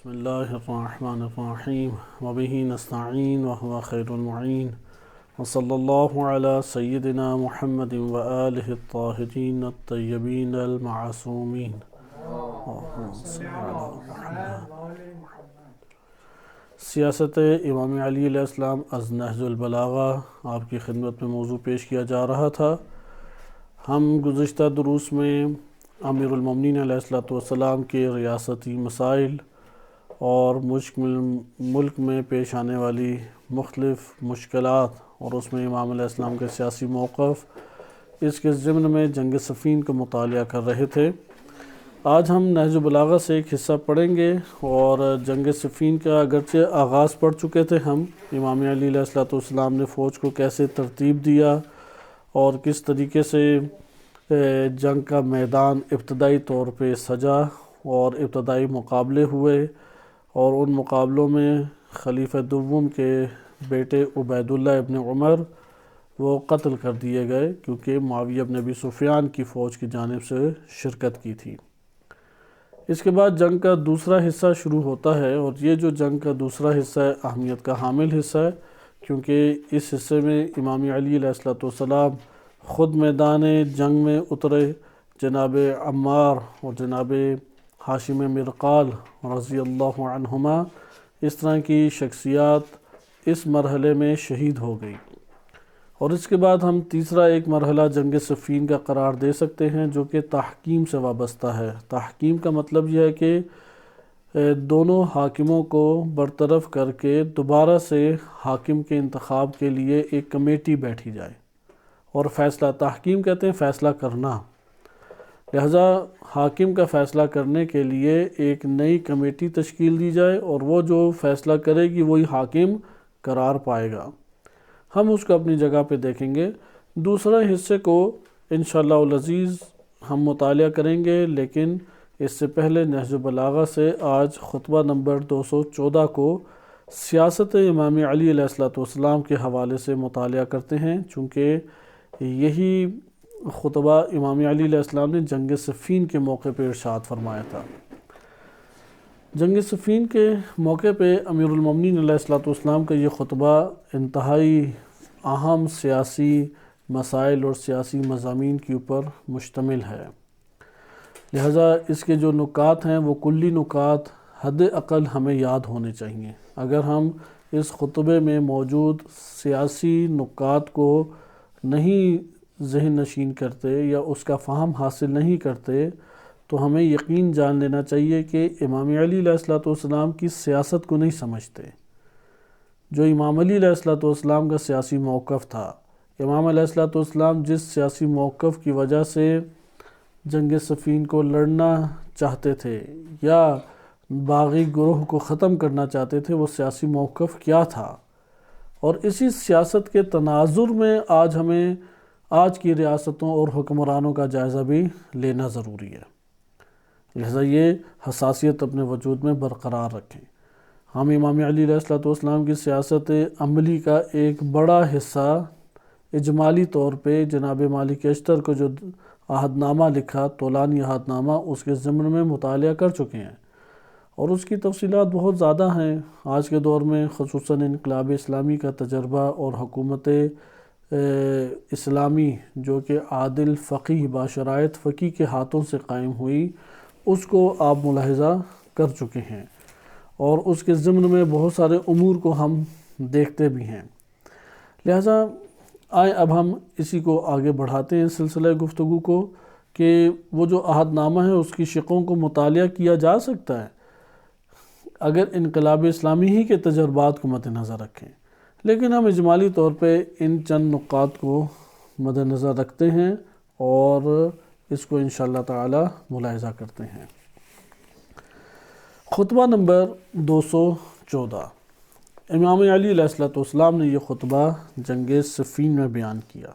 بسم اللہ الرحمن الرحیم وبہ نستعین وهو خیر المعین وصلی اللہ علی سیدنا محمد وآلہ الطاہرین الطیبین المعصومین اللہم صل علی محمد۔ سیاست امام علی علیہ السلام از نہج البلاغہ آپ کی خدمت میں موضوع پیش کیا جا رہا تھا۔ ہم گزشتہ دروس میں امیر المومنین علیہ السلام کے ریاستی مسائل اور ملک میں پیش آنے والی مختلف مشکلات اور اس میں امام علیہ السلام کے سیاسی موقف، اس کے ضمن میں جنگ صفین کا مطالعہ کر رہے تھے۔ آج ہم نہج البلاغہ سے ایک حصہ پڑھیں گے، اور جنگ صفین کا اگرچہ آغاز پڑھ چکے تھے ہم، امام علی علیہ السلام نے فوج کو کیسے ترتیب دیا اور کس طریقے سے جنگ کا میدان ابتدائی طور پہ سجا اور ابتدائی مقابلے ہوئے، اور ان مقابلوں میں خلیفہ دوم کے بیٹے عبید اللہ ابن عمر وہ قتل کر دیے گئے، کیونکہ معاویہ بن ابی سفیان کی فوج کی جانب سے شرکت کی تھی۔ اس کے بعد جنگ کا دوسرا حصہ شروع ہوتا ہے، اور یہ جو جنگ کا دوسرا حصہ ہے اہمیت کا حامل حصہ ہے، کیونکہ اس حصے میں امام علی علیہ السلام خود میدان جنگ میں اترے۔ جناب عمار اور جناب ہاشم مرقال رضی اللہ عنہما، اس طرح کی شخصیات اس مرحلے میں شہید ہو گئی۔ اور اس کے بعد ہم تیسرا ایک مرحلہ جنگ صفین کا قرار دے سکتے ہیں، جو کہ تحکیم سے وابستہ ہے۔ تحکیم کا مطلب یہ ہے کہ دونوں حاکموں کو برطرف کر کے دوبارہ سے حاکم کے انتخاب کے لیے ایک کمیٹی بیٹھی جائے، اور فیصلہ تحکیم کہتے ہیں فیصلہ کرنا۔ لہذا حاکم کا فیصلہ کرنے کے لیے ایک نئی کمیٹی تشکیل دی جائے، اور وہ جو فیصلہ کرے گی وہی حاکم قرار پائے گا۔ ہم اس کو اپنی جگہ پہ دیکھیں گے۔ دوسرے حصے کو انشاءاللہ العزیز ہم مطالعہ کریں گے، لیکن اس سے پہلے نہج البلاغہ سے آج خطبہ نمبر 214 کو سیاست امام علی علیہ السلام کے حوالے سے مطالعہ کرتے ہیں، چونکہ یہی خطبہ امام علی علیہ السلام نے جنگ صفین کے موقع پہ ارشاد فرمایا تھا۔ جنگ صفین کے موقع پہ امیر المومنین علیہ السلام کا یہ خطبہ انتہائی اہم سیاسی مسائل اور سیاسی مضامین کے اوپر مشتمل ہے، لہذا اس کے جو نکات ہیں وہ کلی نکات حد اقل ہمیں یاد ہونے چاہیے۔ اگر ہم اس خطبے میں موجود سیاسی نکات کو نہیں ذہن نشین کرتے یا اس کا فہم حاصل نہیں کرتے، تو ہمیں یقین جان لینا چاہیے کہ امام علی علیہ السلام کی سیاست کو نہیں سمجھتے۔ جو امام علی علیہ السلام کا سیاسی موقف تھا، امام علیہ السلام جس سیاسی موقف کی وجہ سے جنگ صفین کو لڑنا چاہتے تھے یا باغی گروہ کو ختم کرنا چاہتے تھے، وہ سیاسی موقف کیا تھا، اور اسی سیاست کے تناظر میں آج ہمیں آج کی ریاستوں اور حکمرانوں کا جائزہ بھی لینا ضروری ہے۔ لہذا یہ حساسیت اپنے وجود میں برقرار رکھیں۔ ہم امام علی علیہ السلام کی سیاست عملی کا ایک بڑا حصہ اجمالی طور پہ جناب مالک اشتر کو جو عہد نامہ لکھا، طولانی عہد نامہ، اس کے ضمن میں مطالعہ کر چکے ہیں، اور اس کی تفصیلات بہت زیادہ ہیں۔ آج کے دور میں خصوصاً انقلاب اسلامی کا تجربہ اور حکومت اسلامی جو کہ عادل فقیہ باشرائط فقیہ کے ہاتھوں سے قائم ہوئی، اس کو آپ ملاحظہ کر چکے ہیں، اور اس کے ضمن میں بہت سارے امور کو ہم دیکھتے بھی ہیں۔ لہذا آئیں اب ہم اسی کو آگے بڑھاتے ہیں سلسلہ گفتگو کو، کہ وہ جو عہد نامہ ہے اس کی شقوں کو مطالعہ کیا جا سکتا ہے اگر انقلاب اسلامی ہی کے تجربات کو مد نظر رکھیں، لیکن ہم اجمالی طور پہ ان چند نکات کو مد نظر رکھتے ہیں اور اس کو انشاءاللہ تعالی ملاحظہ کرتے ہیں۔ خطبہ نمبر 214، امام علی علیہ السلام نے یہ خطبہ جنگ صفین میں بیان کیا۔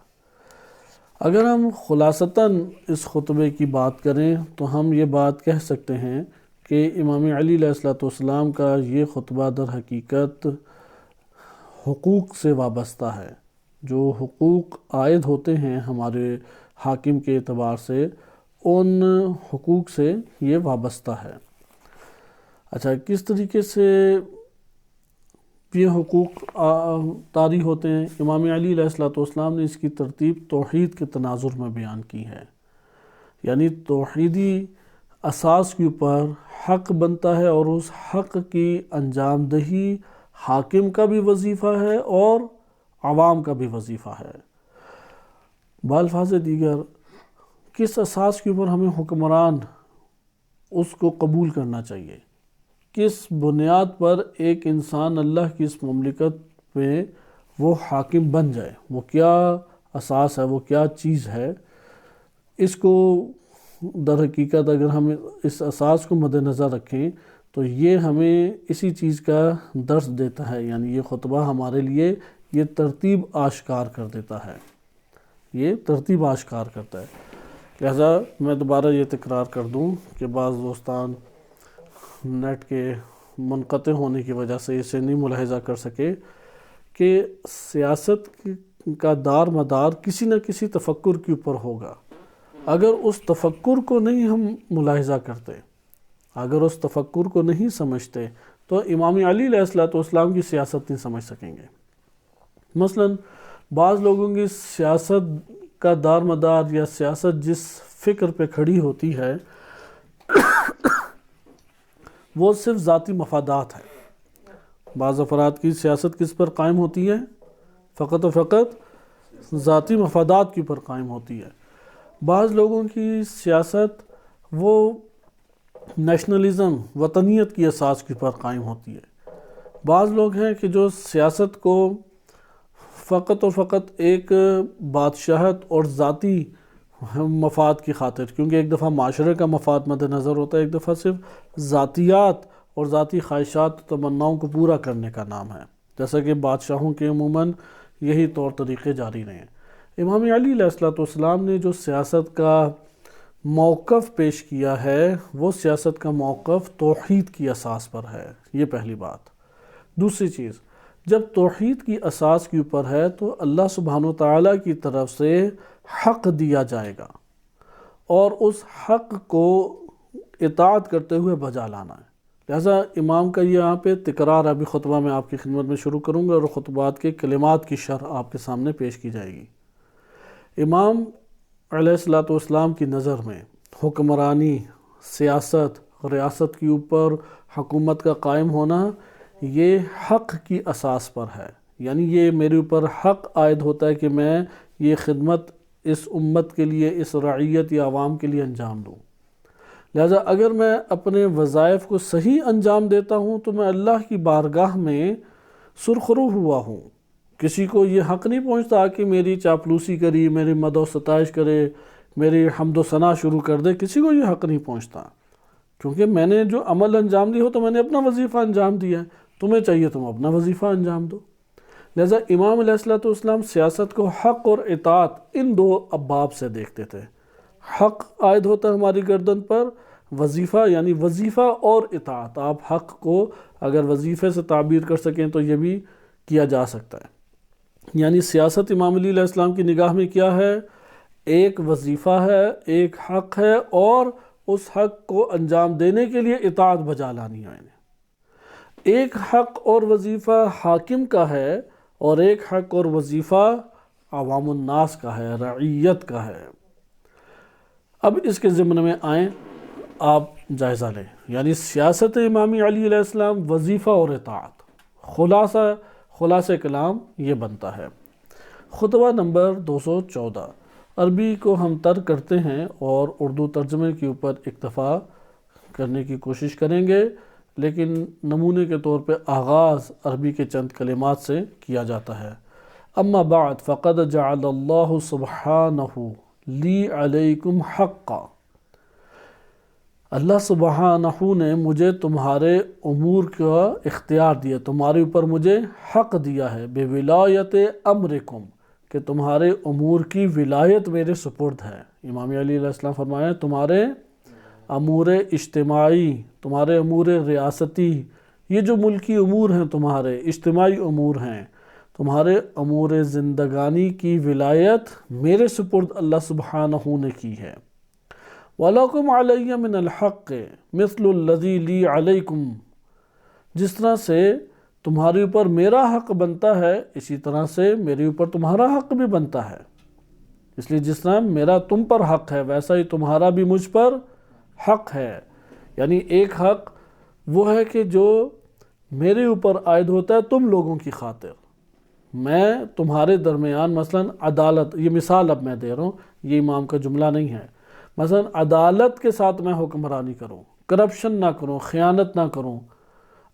اگر ہم خلاصتاً اس خطبے کی بات کریں تو ہم یہ بات کہہ سکتے ہیں کہ امام علی علیہ السلام کا یہ خطبہ در حقیقت حقوق سے وابستہ ہے۔ جو حقوق عائد ہوتے ہیں ہمارے حاکم کے اعتبار سے، ان حقوق سے یہ وابستہ ہے۔ اچھا، کس طریقے سے یہ حقوق طاری ہوتے ہیں؟ امام علی علیہ السلام نے اس کی ترتیب توحید کے تناظر میں بیان کی ہے، یعنی توحیدی اساس کے اوپر حق بنتا ہے، اور اس حق کی انجام دہی حاکم کا بھی وظیفہ ہے اور عوام کا بھی وظیفہ ہے۔ بالفاظ دیگر، کس اساس کے اوپر ہمیں حکمران اس کو قبول کرنا چاہیے؟ کس بنیاد پر ایک انسان اللہ کی اس مملکت میں وہ حاکم بن جائے؟ وہ کیا اساس ہے، وہ کیا چیز ہے؟ اس کو در حقیقت اگر ہم اس اساس کو مد نظر رکھیں تو یہ ہمیں اسی چیز کا درس دیتا ہے، یعنی یہ خطبہ ہمارے لیے یہ ترتیب آشکار کر دیتا ہے، یہ ترتیب آشکار کرتا ہے۔ لہذا میں دوبارہ یہ تکرار کر دوں کہ بعض دوستان نیٹ کے منقطع ہونے کی وجہ سے اسے نہیں ملاحظہ کر سکے کہ سیاست کا دار مدار کسی نہ کسی تفکر کے اوپر ہوگا۔ اگر اس تفکر کو نہیں ہم ملاحظہ کرتے، اگر اس تفکر کو نہیں سمجھتے تو امام علی علیہ السلام کی سیاست نہیں سمجھ سکیں گے۔ مثلا بعض لوگوں کی سیاست کا دار مدار یا سیاست جس فکر پہ کھڑی ہوتی ہے وہ صرف ذاتی مفادات ہے۔ بعض افراد کی سیاست کس پر قائم ہوتی ہے؟ فقط و فقط ذاتی مفادات کے اوپر قائم ہوتی ہے۔ بعض لوگوں کی سیاست وہ نیشنلزم، وطنیت کی اساس کے اوپر قائم ہوتی ہے۔ بعض لوگ ہیں کہ جو سیاست کو فقط اور فقط ایک بادشاہت اور ذاتی مفاد کی خاطر، کیونکہ ایک دفعہ معاشرے کا مفاد مد نظر ہوتا ہے، ایک دفعہ صرف ذاتیات اور ذاتی خواہشات و تمناؤں کو پورا کرنے کا نام ہے، جیسا کہ بادشاہوں کے عموماً یہی طور طریقے جاری رہے ہیں۔ امام علی علیہ السلام نے جو سیاست کا موقف پیش کیا ہے وہ سیاست کا موقف توحید کی اساس پر ہے، یہ پہلی بات۔ دوسری چیز، جب توحید کی اساس کے اوپر ہے تو اللہ سبحانہ وتعالیٰ کی طرف سے حق دیا جائے گا، اور اس حق کو اطاعت کرتے ہوئے بجا لانا ہے۔ لہذا امام کا یہ یہاں پہ تکرار ابھی خطبہ میں آپ کی خدمت میں شروع کروں گا، اور خطبات کے کلمات کی شرح آپ کے سامنے پیش کی جائے گی۔ امام علیہ السلام کی نظر میں حکمرانی، سیاست، ریاست کے اوپر حکومت کا قائم ہونا یہ حق کی اساس پر ہے، یعنی یہ میرے اوپر حق عائد ہوتا ہے کہ میں یہ خدمت اس امت کے لیے، اس رعیت یا عوام کے لیے انجام دوں۔ لہذا اگر میں اپنے وظائف کو صحیح انجام دیتا ہوں تو میں اللہ کی بارگاہ میں سرخرو ہوا ہوں۔ کسی کو یہ حق نہیں پہنچتا کہ میری چاپلوسی کری، میری مدح و ستائش کرے، میری حمد و ثنا شروع کر دے، کسی کو یہ حق نہیں پہنچتا، کیونکہ میں نے جو عمل انجام دی ہو تو میں نے اپنا وظیفہ انجام دیا ہے، تمہیں چاہیے تم اپنا وظیفہ انجام دو۔ لہذا امام علیہ السلام سیاست کو حق اور اطاعت ان دو ابواب سے دیکھتے تھے۔ حق عائد ہوتا ہے ہماری گردن پر، وظیفہ یعنی وظیفہ اور اطاعت۔ آپ حق کو اگر وظیفے سے تعبیر کر سکیں تو یہ بھی کیا جا سکتا ہے، یعنی سیاست امام علی علیہ السلام کی نگاہ میں کیا ہے؟ ایک وظیفہ ہے، ایک حق ہے، اور اس حق کو انجام دینے کے لیے اطاعت بجا لانی ہے۔ ایک حق اور وظیفہ حاکم کا ہے، اور ایک حق اور وظیفہ عوام الناس کا ہے، رعیت کا ہے۔ اب اس کے ضمن میں آئیں، آپ جائزہ لیں، یعنی سیاست امام علی علیہ السلام، وظیفہ اور اطاعت، خلاصہ کلام یہ بنتا ہے۔ خطبہ نمبر 214 عربی کو ہم ترک کرتے ہیں اور اردو ترجمے کے اوپر اکتفا کرنے کی کوشش کریں گے، لیکن نمونے کے طور پہ آغاز عربی کے چند کلمات سے کیا جاتا ہے۔ اما بعد فقد جعل اللہ سبحانہ لی علیکم حقا، اللہ سبحانہ نے مجھے تمہارے امور کا اختیار دیا، تمہارے اوپر مجھے حق دیا ہے، بے ولایت امرکم، کہ تمہارے امور کی ولایت میرے سپرد ہے۔ امام علی علیہ السلام فرمایا تمہارے امور اجتماعی، تمہارے امور ریاستی، یہ جو ملکی امور ہیں، تمہارے اجتماعی امور ہیں، تمہارے امور زندگانی کی ولایت میرے سپرد اللہ سبحانہ نے کی ہے۔ وَلَكُمْ عَلَيَّ مِنَ الْحَقِّ مِثْلُ الَّذِي لِي عَلَيْكُمْ، جس طرح سے تمہارے اوپر میرا حق بنتا ہے اسی طرح سے میرے اوپر تمہارا حق بھی بنتا ہے. اس لیے جس طرح میرا تم پر حق ہے ویسا ہی تمہارا بھی مجھ پر حق ہے. یعنی ایک حق وہ ہے کہ جو میرے اوپر عائد ہوتا ہے تم لوگوں کی خاطر. میں تمہارے درمیان مثلا عدالت، یہ مثال اب میں دے رہا ہوں، یہ امام کا جملہ نہیں ہے، مثلا عدالت کے ساتھ میں حکمرانی کروں، کرپشن نہ کروں، خیانت نہ کروں،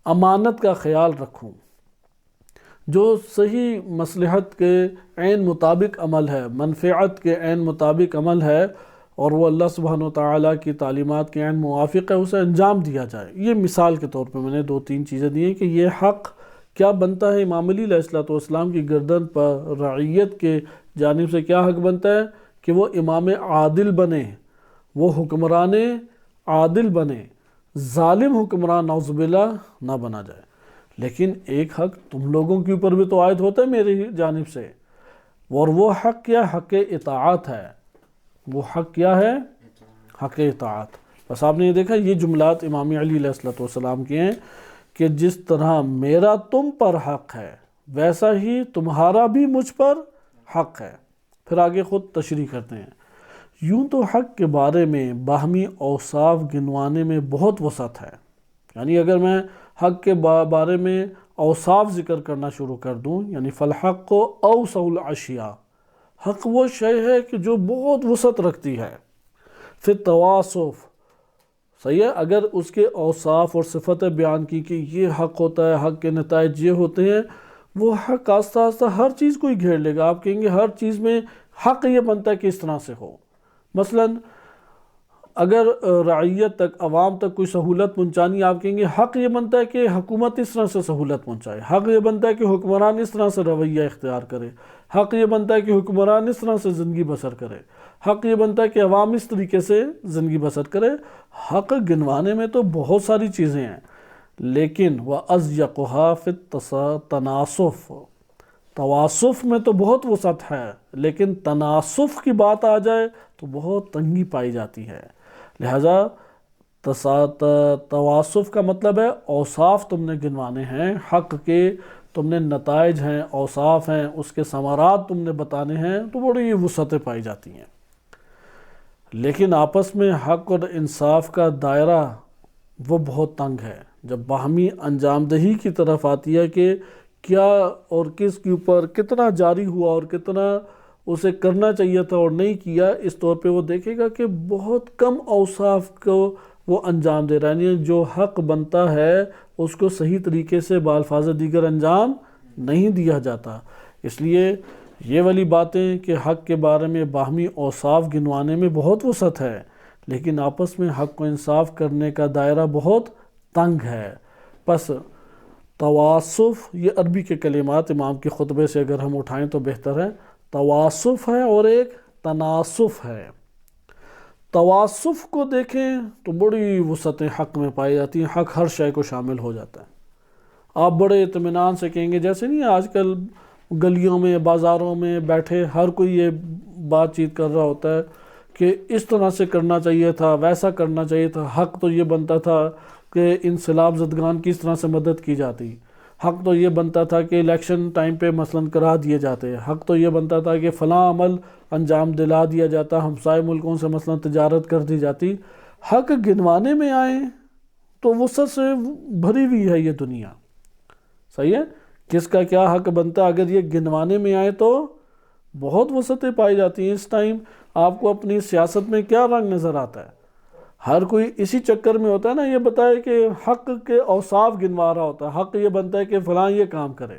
امانت کا خیال رکھوں، جو صحیح مصلحت کے عین مطابق عمل ہے، منفعت کے عین مطابق عمل ہے اور وہ اللہ سبحانہ وتعالیٰ کی تعلیمات کے عین موافق ہے، اسے انجام دیا جائے. یہ مثال کے طور پہ میں نے 2-3 چیزیں دی ہیں کہ یہ حق کیا بنتا ہے. امام علی علیہ السلام کی گردن پر رعیت کے جانب سے کیا حق بنتا ہے کہ وہ امام عادل بنے، وہ حکمران عادل بنے، ظالم حکمران نعوذ باللہ نہ بنا جائے. لیکن ایک حق تم لوگوں کے اوپر بھی تو عائد ہوتا ہے میری جانب سے، اور وہ حق کیا؟ حق اطاعت ہے. وہ حق کیا ہے؟ حق اطاعت. بس آپ نے یہ دیکھا یہ جملات امام علی علیہ السلام کے ہیں کہ جس طرح میرا تم پر حق ہے ویسا ہی تمہارا بھی مجھ پر حق ہے. پھر آگے خود تشریح کرتے ہیں. یوں تو حق کے بارے میں باہمی اوصاف گنوانے میں بہت وسعت ہے. یعنی اگر میں حق کے بارے میں اوصاف ذکر کرنا شروع کر دوں، یعنی فالحق کو اوسع الاشیاء، حق وہ شے ہے کہ جو بہت وسعت رکھتی ہے. پھر تواصف، صحیح ہے، اگر اس کے اوصاف اور صفتیں بیان کی کہ یہ حق ہوتا ہے، حق کے نتائج یہ ہوتے ہیں، وہ حق آہستہ آہستہ ہر چیز کو ہی گھیر لے گا. آپ کہیں گے ہر چیز میں حق یہ بنتا ہے کہ اس طرح سے ہو. مثلا اگر رعیت تک، عوام تک کوئی سہولت پہنچانی، آپ کہیں گے حق یہ بنتا ہے کہ حکومت اس طرح سے سہولت پہنچائے، حق یہ بنتا ہے کہ حکمران اس طرح سے رویہ اختیار کرے، حق یہ بنتا ہے کہ حکمران اس طرح سے زندگی بسر کرے، حق یہ بنتا ہے کہ عوام اس طریقے سے زندگی بسر کرے. حق گنوانے میں تو بہت ساری چیزیں ہیں، لیکن وَأَضْيَقُهَا فِي التَّنَاصُفِ، تواصف میں تو بہت وسعت ہے، لیکن تناسف کی بات آ جائے تو بہت تنگی پائی جاتی ہے. لہذا تواصف کا مطلب ہے اوصاف تم نے گنوانے ہیں، حق کے تم نے نتائج ہیں، اوصاف ہیں، اس کے ثمرات تم نے بتانے ہیں، تو بڑی وسعتیں پائی جاتی ہیں. لیکن آپس میں حق اور انصاف کا دائرہ وہ بہت تنگ ہے. جب باہمی انجام دہی کی طرف آتی ہے کہ کیا اور کس کے اوپر کتنا جاری ہوا اور کتنا اسے کرنا چاہیے تھا اور نہیں کیا، اس طور پہ وہ دیکھے گا کہ بہت کم اوصاف کو وہ انجام دے رہا ہے. یعنی جو حق بنتا ہے اس کو صحیح طریقے سے بالفاظ دیگر انجام نہیں دیا جاتا. اس لیے یہ والی باتیں کہ حق کے بارے میں باہمی اوصاف گنوانے میں بہت وسعت ہے، لیکن آپس میں حق و انصاف کرنے کا دائرہ بہت تنگ ہے. پس تواصف، یہ عربی کے کلمات امام کے خطبے سے اگر ہم اٹھائیں تو بہتر ہے. تواصف ہے اور ایک تناسف ہے. تواصف کو دیکھیں تو بڑی وسعتیں حق میں پائی جاتی ہیں، حق ہر شے کو شامل ہو جاتا ہے. آپ بڑے اطمینان سے کہیں گے، جیسے نہیں آج کل گلیوں میں بازاروں میں بیٹھے ہر کوئی یہ بات چیت کر رہا ہوتا ہے کہ اس طرح سے کرنا چاہیے تھا، ویسا کرنا چاہیے تھا، حق تو یہ بنتا تھا کہ انسلاب زدگان کی اس طرح سے مدد کی جاتی، حق تو یہ بنتا تھا کہ الیکشن ٹائم پہ مثلا کرا دیے جاتے، حق تو یہ بنتا تھا کہ فلاں عمل انجام دلا دیا جاتا، ہمسائے ملکوں سے مثلا تجارت کر دی جاتی. حق گنوانے میں آئیں تو وسعت سے بھری ہوئی ہے یہ دنیا. صحیح ہے، کس کا کیا حق بنتا ہے اگر یہ گنوانے میں آئے تو بہت وسعتیں پائی جاتی ہیں. اس ٹائم آپ کو اپنی سیاست میں کیا رنگ نظر آتا ہے؟ ہر کوئی اسی چکر میں ہوتا ہے نا، یہ بتائے کہ حق کے اوصاف گنوا رہا ہوتا ہے. حق یہ بنتا ہے کہ فلاں یہ کام کرے،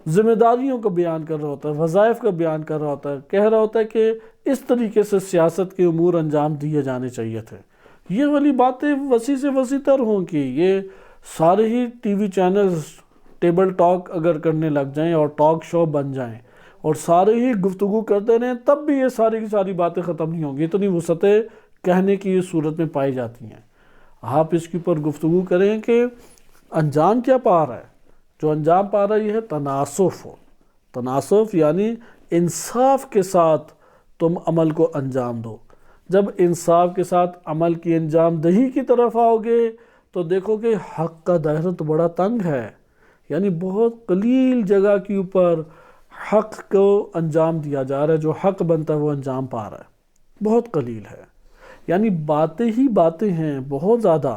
ذمہ داریوں کو بیان کر رہا ہوتا ہے، وظائف کا بیان کر رہا ہوتا ہے، کہہ رہا ہوتا ہے کہ اس طریقے سے سیاست کے امور انجام دیے جانے چاہیے تھے. یہ والی باتیں وسیع سے وسیع تر ہوں کہ یہ سارے ہی T V channels table talk اگر کرنے لگ جائیں اور ٹاک شو بن جائیں اور سارے ہی گفتگو کرتے رہیں، تب بھی یہ ساری کی ساری باتیں ختم نہیں ہوں گی. اتنی وسعتیں کہنے کی یہ صورت میں پائی جاتی ہیں. آپ اس کے اوپر گفتگو کریں کہ انجام کیا پا رہا ہے. جو انجام پا رہا ہے یہ ہے تناسف. تناسف یعنی انصاف کے ساتھ تم عمل کو انجام دو، جب انصاف کے ساتھ عمل کی انجام دہی کی طرف آؤ گے تو دیکھو کہ حق کا دائرہ تو بڑا تنگ ہے، یعنی بہت قلیل جگہ کے اوپر حق کو انجام دیا جا رہا ہے، جو حق بنتا ہے وہ انجام پا رہا ہے، بہت قلیل ہے، یعنی باتیں ہی باتیں ہیں بہت زیادہ،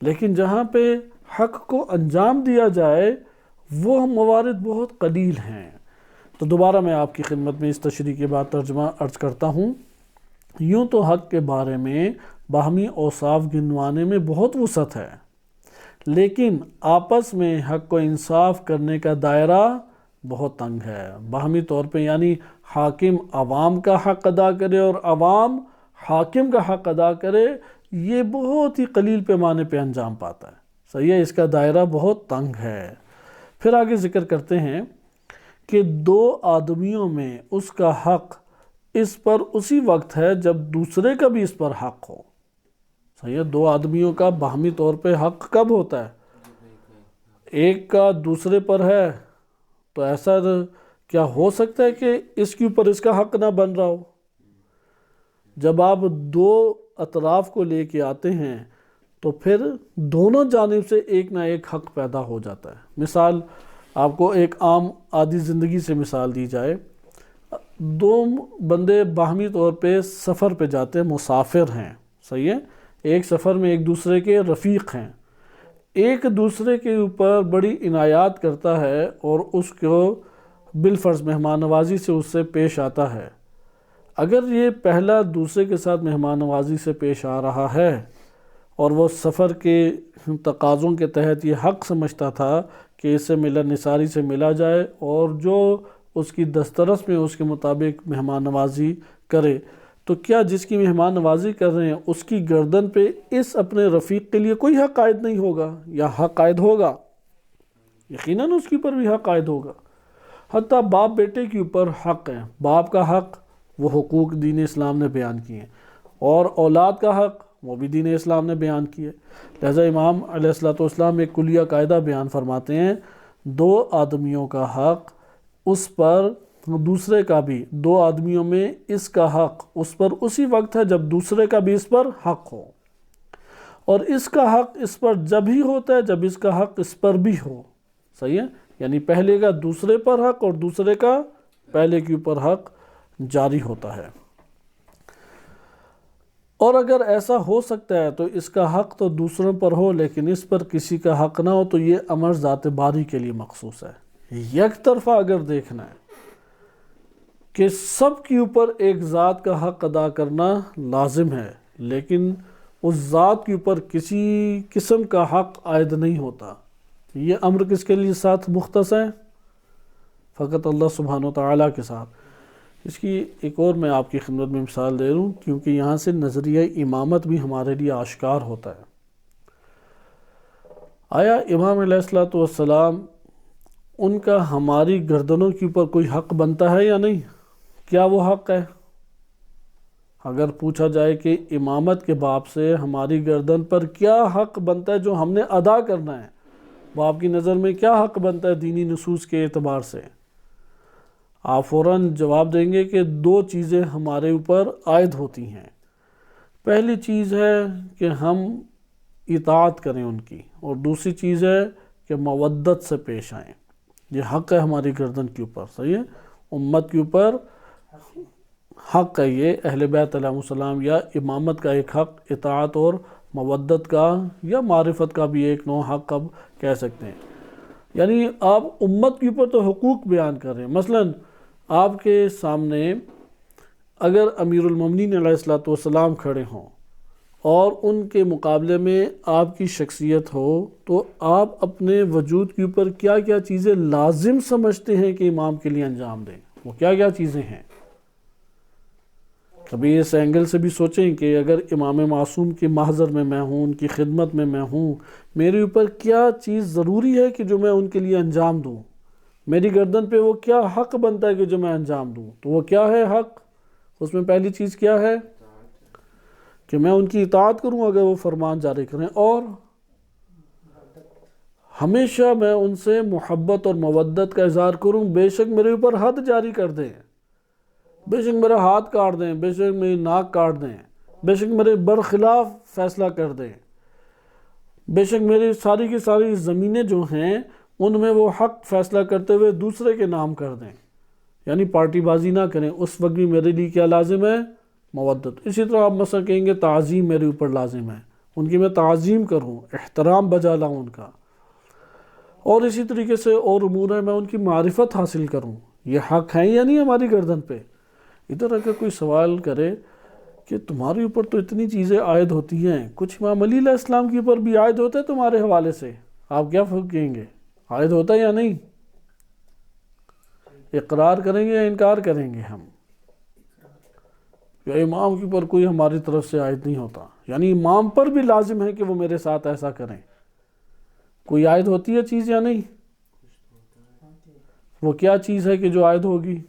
لیکن جہاں پہ حق کو انجام دیا جائے وہ موارد بہت قلیل ہیں۔ تو دوبارہ میں آپ کی خدمت میں اس تشریح کے بعد ترجمہ عرض کرتا ہوں۔ یوں تو حق کے بارے میں باہمی اوصاف گنوانے میں بہت وسعت ہے، لیکن آپس میں حق و انصاف کرنے کا دائرہ بہت تنگ ہے۔ باہمی طور پہ یعنی حاکم عوام کا حق ادا کرے اور عوام حاکم کا حق ادا کرے، یہ بہت ہی قلیل پیمانے پہ انجام پاتا ہے، صحیح ہے، اس کا دائرہ بہت تنگ ہے۔ پھر آگے ذکر کرتے ہیں کہ دو آدمیوں میں اس کا حق اس پر اسی وقت ہے جب دوسرے کا بھی اس پر حق ہو، صحیح ہے، دو آدمیوں کا باہمی طور پہ حق کب ہوتا ہے؟ ایک کا دوسرے پر ہے، تو ایسا کیا ہو سکتا ہے کہ اس کے اوپر اس کا حق نہ بن رہا ہو؟ جب آپ دو اطراف کو لے کے آتے ہیں تو پھر دونوں جانب سے ایک نہ ایک حق پیدا ہو جاتا ہے۔ مثال آپ کو ایک عام عادی زندگی سے مثال دی جائے، دو بندے باہمی طور پہ سفر پہ جاتے ہیں، مسافر ہیں، صحیح ہے، ایک سفر میں ایک دوسرے کے رفیق ہیں، ایک دوسرے کے اوپر بڑی عنایات کرتا ہے اور اس کو بالفرض مہمان نوازی سے اس سے پیش آتا ہے۔ اگر یہ پہلا دوسرے کے ساتھ مہمان نوازی سے پیش آ رہا ہے اور وہ سفر کے تقاضوں کے تحت یہ حق سمجھتا تھا کہ اس سے ملن نثاری سے ملا جائے اور جو اس کی دسترس میں اس کے مطابق مہمان نوازی کرے، تو کیا جس کی مہمان نوازی کر رہے ہیں اس کی گردن پہ اس اپنے رفیق کے لیے کوئی حق عائد نہیں ہوگا یا حق عائد ہوگا؟ یقیناً اس کے اوپر بھی حق عائد ہوگا۔ حتیٰ باپ بیٹے کے اوپر حق ہے، باپ کا حق وہ حقوق دین اسلام نے بیان کیے ہیں، اور اولاد کا حق وہ بھی دین اسلام نے بیان کیے۔ لہذا امام علیہ السلام ایک کلیہ قاعدہ بیان فرماتے ہیں، دو آدمیوں کا حق اس پر دوسرے کا بھی، دو آدمیوں میں اس کا حق اس پر اسی وقت ہے جب دوسرے کا بھی اس پر حق ہو، اور اس کا حق اس پر جب ہی ہوتا ہے جب اس کا حق اس پر بھی ہو، صحیح ہے، یعنی پہلے کا دوسرے پر حق اور دوسرے کا پہلے کے اوپر حق جاری ہوتا ہے۔ اور اگر ایسا ہو سکتا ہے تو اس کا حق تو دوسروں پر ہو لیکن اس پر کسی کا حق نہ ہو، تو یہ امر ذات باری کے لیے مخصوص ہے۔ یک طرفہ اگر دیکھنا ہے کہ سب کے اوپر ایک ذات کا حق ادا کرنا لازم ہے، لیکن اس ذات کے اوپر کسی قسم کا حق عائد نہیں ہوتا، یہ امر کس کے لیے ساتھ مختص ہے؟ فقط اللہ سبحانہ وتعالیٰ کے ساتھ۔ اس کی ایک اور میں آپ کی خدمت میں مثال دے رہا ہوں، کیونکہ یہاں سے نظریہ امامت بھی ہمارے لیے آشکار ہوتا ہے۔ آیا امام علیہ السلام ان کا ہماری گردنوں کے اوپر کوئی حق بنتا ہے یا نہیں؟ کیا وہ حق ہے؟ اگر پوچھا جائے کہ امامت کے باب سے ہماری گردن پر کیا حق بنتا ہے جو ہم نے ادا کرنا ہے، وہ آپ کی نظر میں کیا حق بنتا ہے دینی نصوص کے اعتبار سے؟ آپ فوراً جواب دیں گے کہ دو چیزیں ہمارے اوپر عائد ہوتی ہیں۔ پہلی چیز ہے کہ ہم اطاعت کریں ان کی، اور دوسری چیز ہے کہ مودت سے پیش آئیں۔ یہ حق ہے ہماری گردن کے اوپر، صحیح ہے، امت کے اوپر حق ہے یہ، اہل بیت علیہ السلام یا امامت کا ایک حق، اطاعت اور مودت کا یا معرفت کا بھی ایک نوع حق اب کہہ سکتے ہیں۔ یعنی آپ امت کے اوپر تو حقوق بیان کر رہے ہیں۔ مثلاً آپ کے سامنے اگر امیر المومنین علیہ السلام کھڑے ہوں اور ان کے مقابلے میں آپ کی شخصیت ہو، تو آپ اپنے وجود کے اوپر کیا کیا چیزیں لازم سمجھتے ہیں کہ امام کے لیے انجام دیں؟ وہ کیا کیا چیزیں ہیں؟ کبھی اس اینگل سے بھی سوچیں کہ اگر امام معصوم کے محضر میں میں ہوں، ان کی خدمت میں ہوں، میرے اوپر کیا چیز ضروری ہے کہ جو میں ان کے لیے انجام دوں؟ میری گردن پہ وہ کیا حق بنتا ہے کہ جو میں انجام دوں؟ تو وہ کیا ہے حق؟ اس میں پہلی چیز کیا ہے کہ میں ان کی اطاعت کروں اگر وہ فرمان جاری کریں، اور ہمیشہ میں ان سے محبت اور مودت کا اظہار کروں، بے شک میرے اوپر حد جاری کر دیں، بے شک میرا ہاتھ کاٹ دیں، بے شک میری ناک کاٹ دیں، بے شک میرے برخلاف فیصلہ کر دیں، بے شک میری ساری کی ساری زمینیں جو ہیں ان میں وہ حق فیصلہ کرتے ہوئے دوسرے کے نام کر دیں، یعنی پارٹی بازی نہ کریں، اس وقت بھی میرے لیے کیا لازم ہے؟ مودت۔ اسی طرح آپ مثلا کہیں گے تعظیم میرے اوپر لازم ہے، ان کی میں تعظیم کروں، احترام بجا لاؤں ان کا، اور اسی طریقے سے اور امور ہے میں ان کی معرفت حاصل کروں، یہ حق ہیں یا نہیں ہماری گردن پہ؟ ادھر اگر کوئی سوال کرے کہ تمہارے اوپر تو اتنی چیزیں عائد ہوتی ہیں، کچھ امام علی علیہ السلام کے اوپر بھی عائد ہوتا ہے تمہارے حوالے سے، آپ کیا کہیں گے؟ عائد ہوتا ہے یا نہیں؟ اقرار کریں گے یا انکار کریں گے ہم؟ یا امام کے اوپر کوئی ہماری طرف سے عائد نہیں ہوتا، یعنی امام پر بھی لازم ہے کہ وہ میرے ساتھ ایسا کریں؟ کوئی عائد ہوتی ہے چیز یا نہیں؟ وہ کیا چیز ہے کہ جو عائد ہوگی؟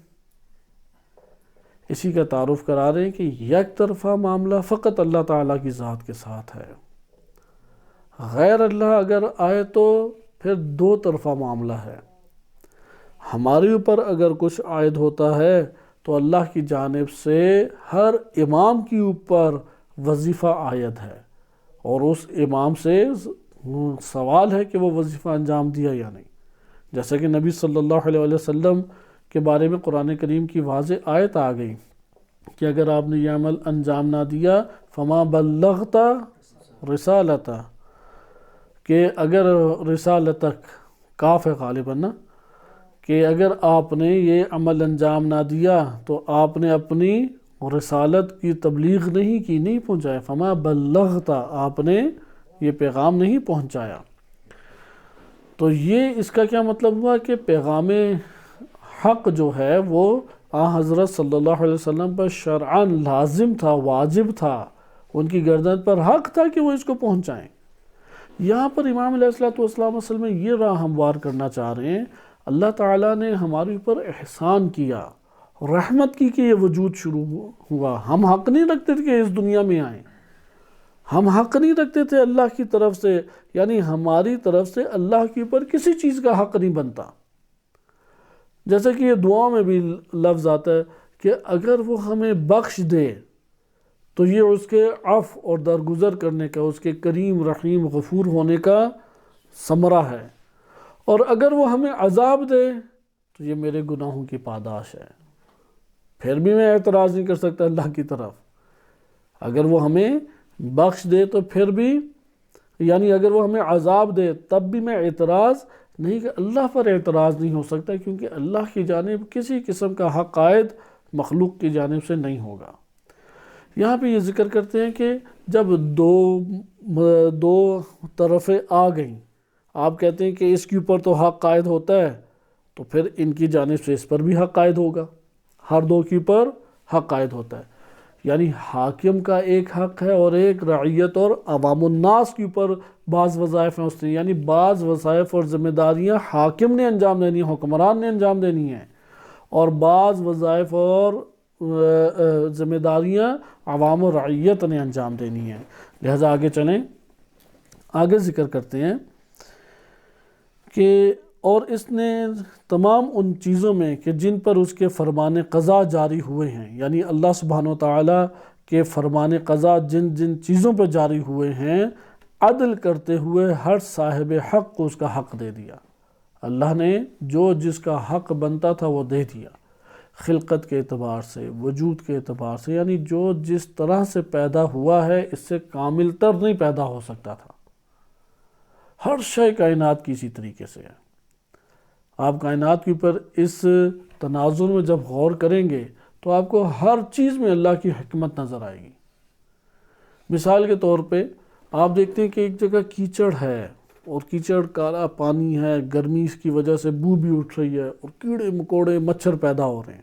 اسی کا تعارف کرا رہے ہیں کہ یک طرفہ معاملہ فقط اللہ تعالیٰ کی ذات کے ساتھ ہے، غیر اللہ اگر آئے تو پھر دو طرفہ معاملہ ہے۔ ہمارے اوپر اگر کچھ عائد ہوتا ہے تو اللہ کی جانب سے ہر امام کے اوپر وظیفہ عائد ہے، اور اس امام سے سوال ہے کہ وہ وظیفہ انجام دیا یا نہیں، جیسا کہ نبی صلی اللہ علیہ وسلم کے بارے میں قرآن کریم کی واضح آیت آ گئی کہ اگر آپ نے یہ عمل انجام نہ دیا فما بلغت رسالتہ، کہ اگر رسالتک کاف ہے غالباً نا، کہ اگر آپ نے یہ عمل انجام نہ دیا تو آپ نے اپنی رسالت کی تبلیغ نہیں کی، نہیں پہنچایا، فما بلغت، آپ نے یہ پیغام نہیں پہنچایا۔ تو یہ اس کا کیا مطلب ہوا کہ پیغام حق جو ہے وہ حضرت صلی اللہ علیہ وسلم پر شرعاً لازم تھا، واجب تھا، ان کی گردن پر حق تھا کہ وہ اس کو پہنچائیں۔ یہاں پر امام علیہ السلام اصل میں یہ راہ ہموار کرنا چاہ رہے ہیں، اللہ تعالیٰ نے ہمارے اوپر احسان کیا، رحمت کی کہ یہ وجود شروع ہوا۔ ہم حق نہیں رکھتے تھے کہ اس دنیا میں آئیں، ہم حق نہیں رکھتے تھے اللہ کی طرف سے، یعنی ہماری طرف سے اللہ کے اوپر کسی چیز کا حق نہیں بنتا۔ جیسے کہ یہ دعا میں بھی لفظ آتا ہے کہ اگر وہ ہمیں بخش دے تو یہ اس کے عفو اور درگزر کرنے کا، اس کے کریم رحیم غفور ہونے کا ثمرہ ہے، اور اگر وہ ہمیں عذاب دے تو یہ میرے گناہوں کی پاداش ہے۔ پھر بھی میں اعتراض نہیں کر سکتا اللہ کی طرف، اگر وہ ہمیں بخش دے تو پھر بھی، یعنی اگر وہ ہمیں عذاب دے تب بھی میں اعتراض نہیں، کہ اللہ پر اعتراض نہیں ہو سکتا، کیونکہ اللہ کی جانب کسی قسم کا حق عائد مخلوق کی جانب سے نہیں ہوگا۔ یہاں پہ یہ ذکر کرتے ہیں کہ جب دو طرفیں آ گئیں، آپ کہتے ہیں کہ اس کے اوپر تو حق عائد ہوتا ہے، تو پھر ان کی جانب سے اس پر بھی حق عائد ہوگا، ہر دو کے اوپر حق عائد ہوتا ہے، یعنی حاکم کا ایک حق ہے اور ایک رعیت اور عوام الناس کے اوپر بعض وظائف ہیں، اس نے یعنی بعض وظائف اور ذمہ داریاں حاکم نے انجام دینی ہیں، حکمران نے انجام دینی ہیں، اور بعض وظائف اور ذمہ داریاں عوام و رعیت نے انجام دینی ہیں۔ لہٰذا آگے چلیں، آگے ذکر کرتے ہیں کہ اور اس نے تمام ان چیزوں میں کہ جن پر اس کے فرمان قضا جاری ہوئے ہیں، یعنی اللہ سبحانہ و تعالیٰ کے فرمان قضا جن جن چیزوں پر جاری ہوئے ہیں، عدل کرتے ہوئے ہر صاحب حق کو اس کا حق دے دیا۔ اللہ نے جو جس کا حق بنتا تھا وہ دے دیا، خلقت کے اعتبار سے، وجود کے اعتبار سے، یعنی جو جس طرح سے پیدا ہوا ہے اس سے کامل تر نہیں پیدا ہو سکتا تھا۔ ہر شے کائنات کی اسی طریقے سے ہے۔ آپ کائنات کے اوپر اس تناظر میں جب غور کریں گے تو آپ کو ہر چیز میں اللہ کی حکمت نظر آئے گی۔ مثال کے طور پہ آپ دیکھتے ہیں کہ ایک جگہ کیچڑ ہے، اور کیچڑ کالا پانی ہے، گرمی اس کی وجہ سے بو بھی اٹھ رہی ہے، اور کیڑے مکوڑے مچھر پیدا ہو رہے ہیں۔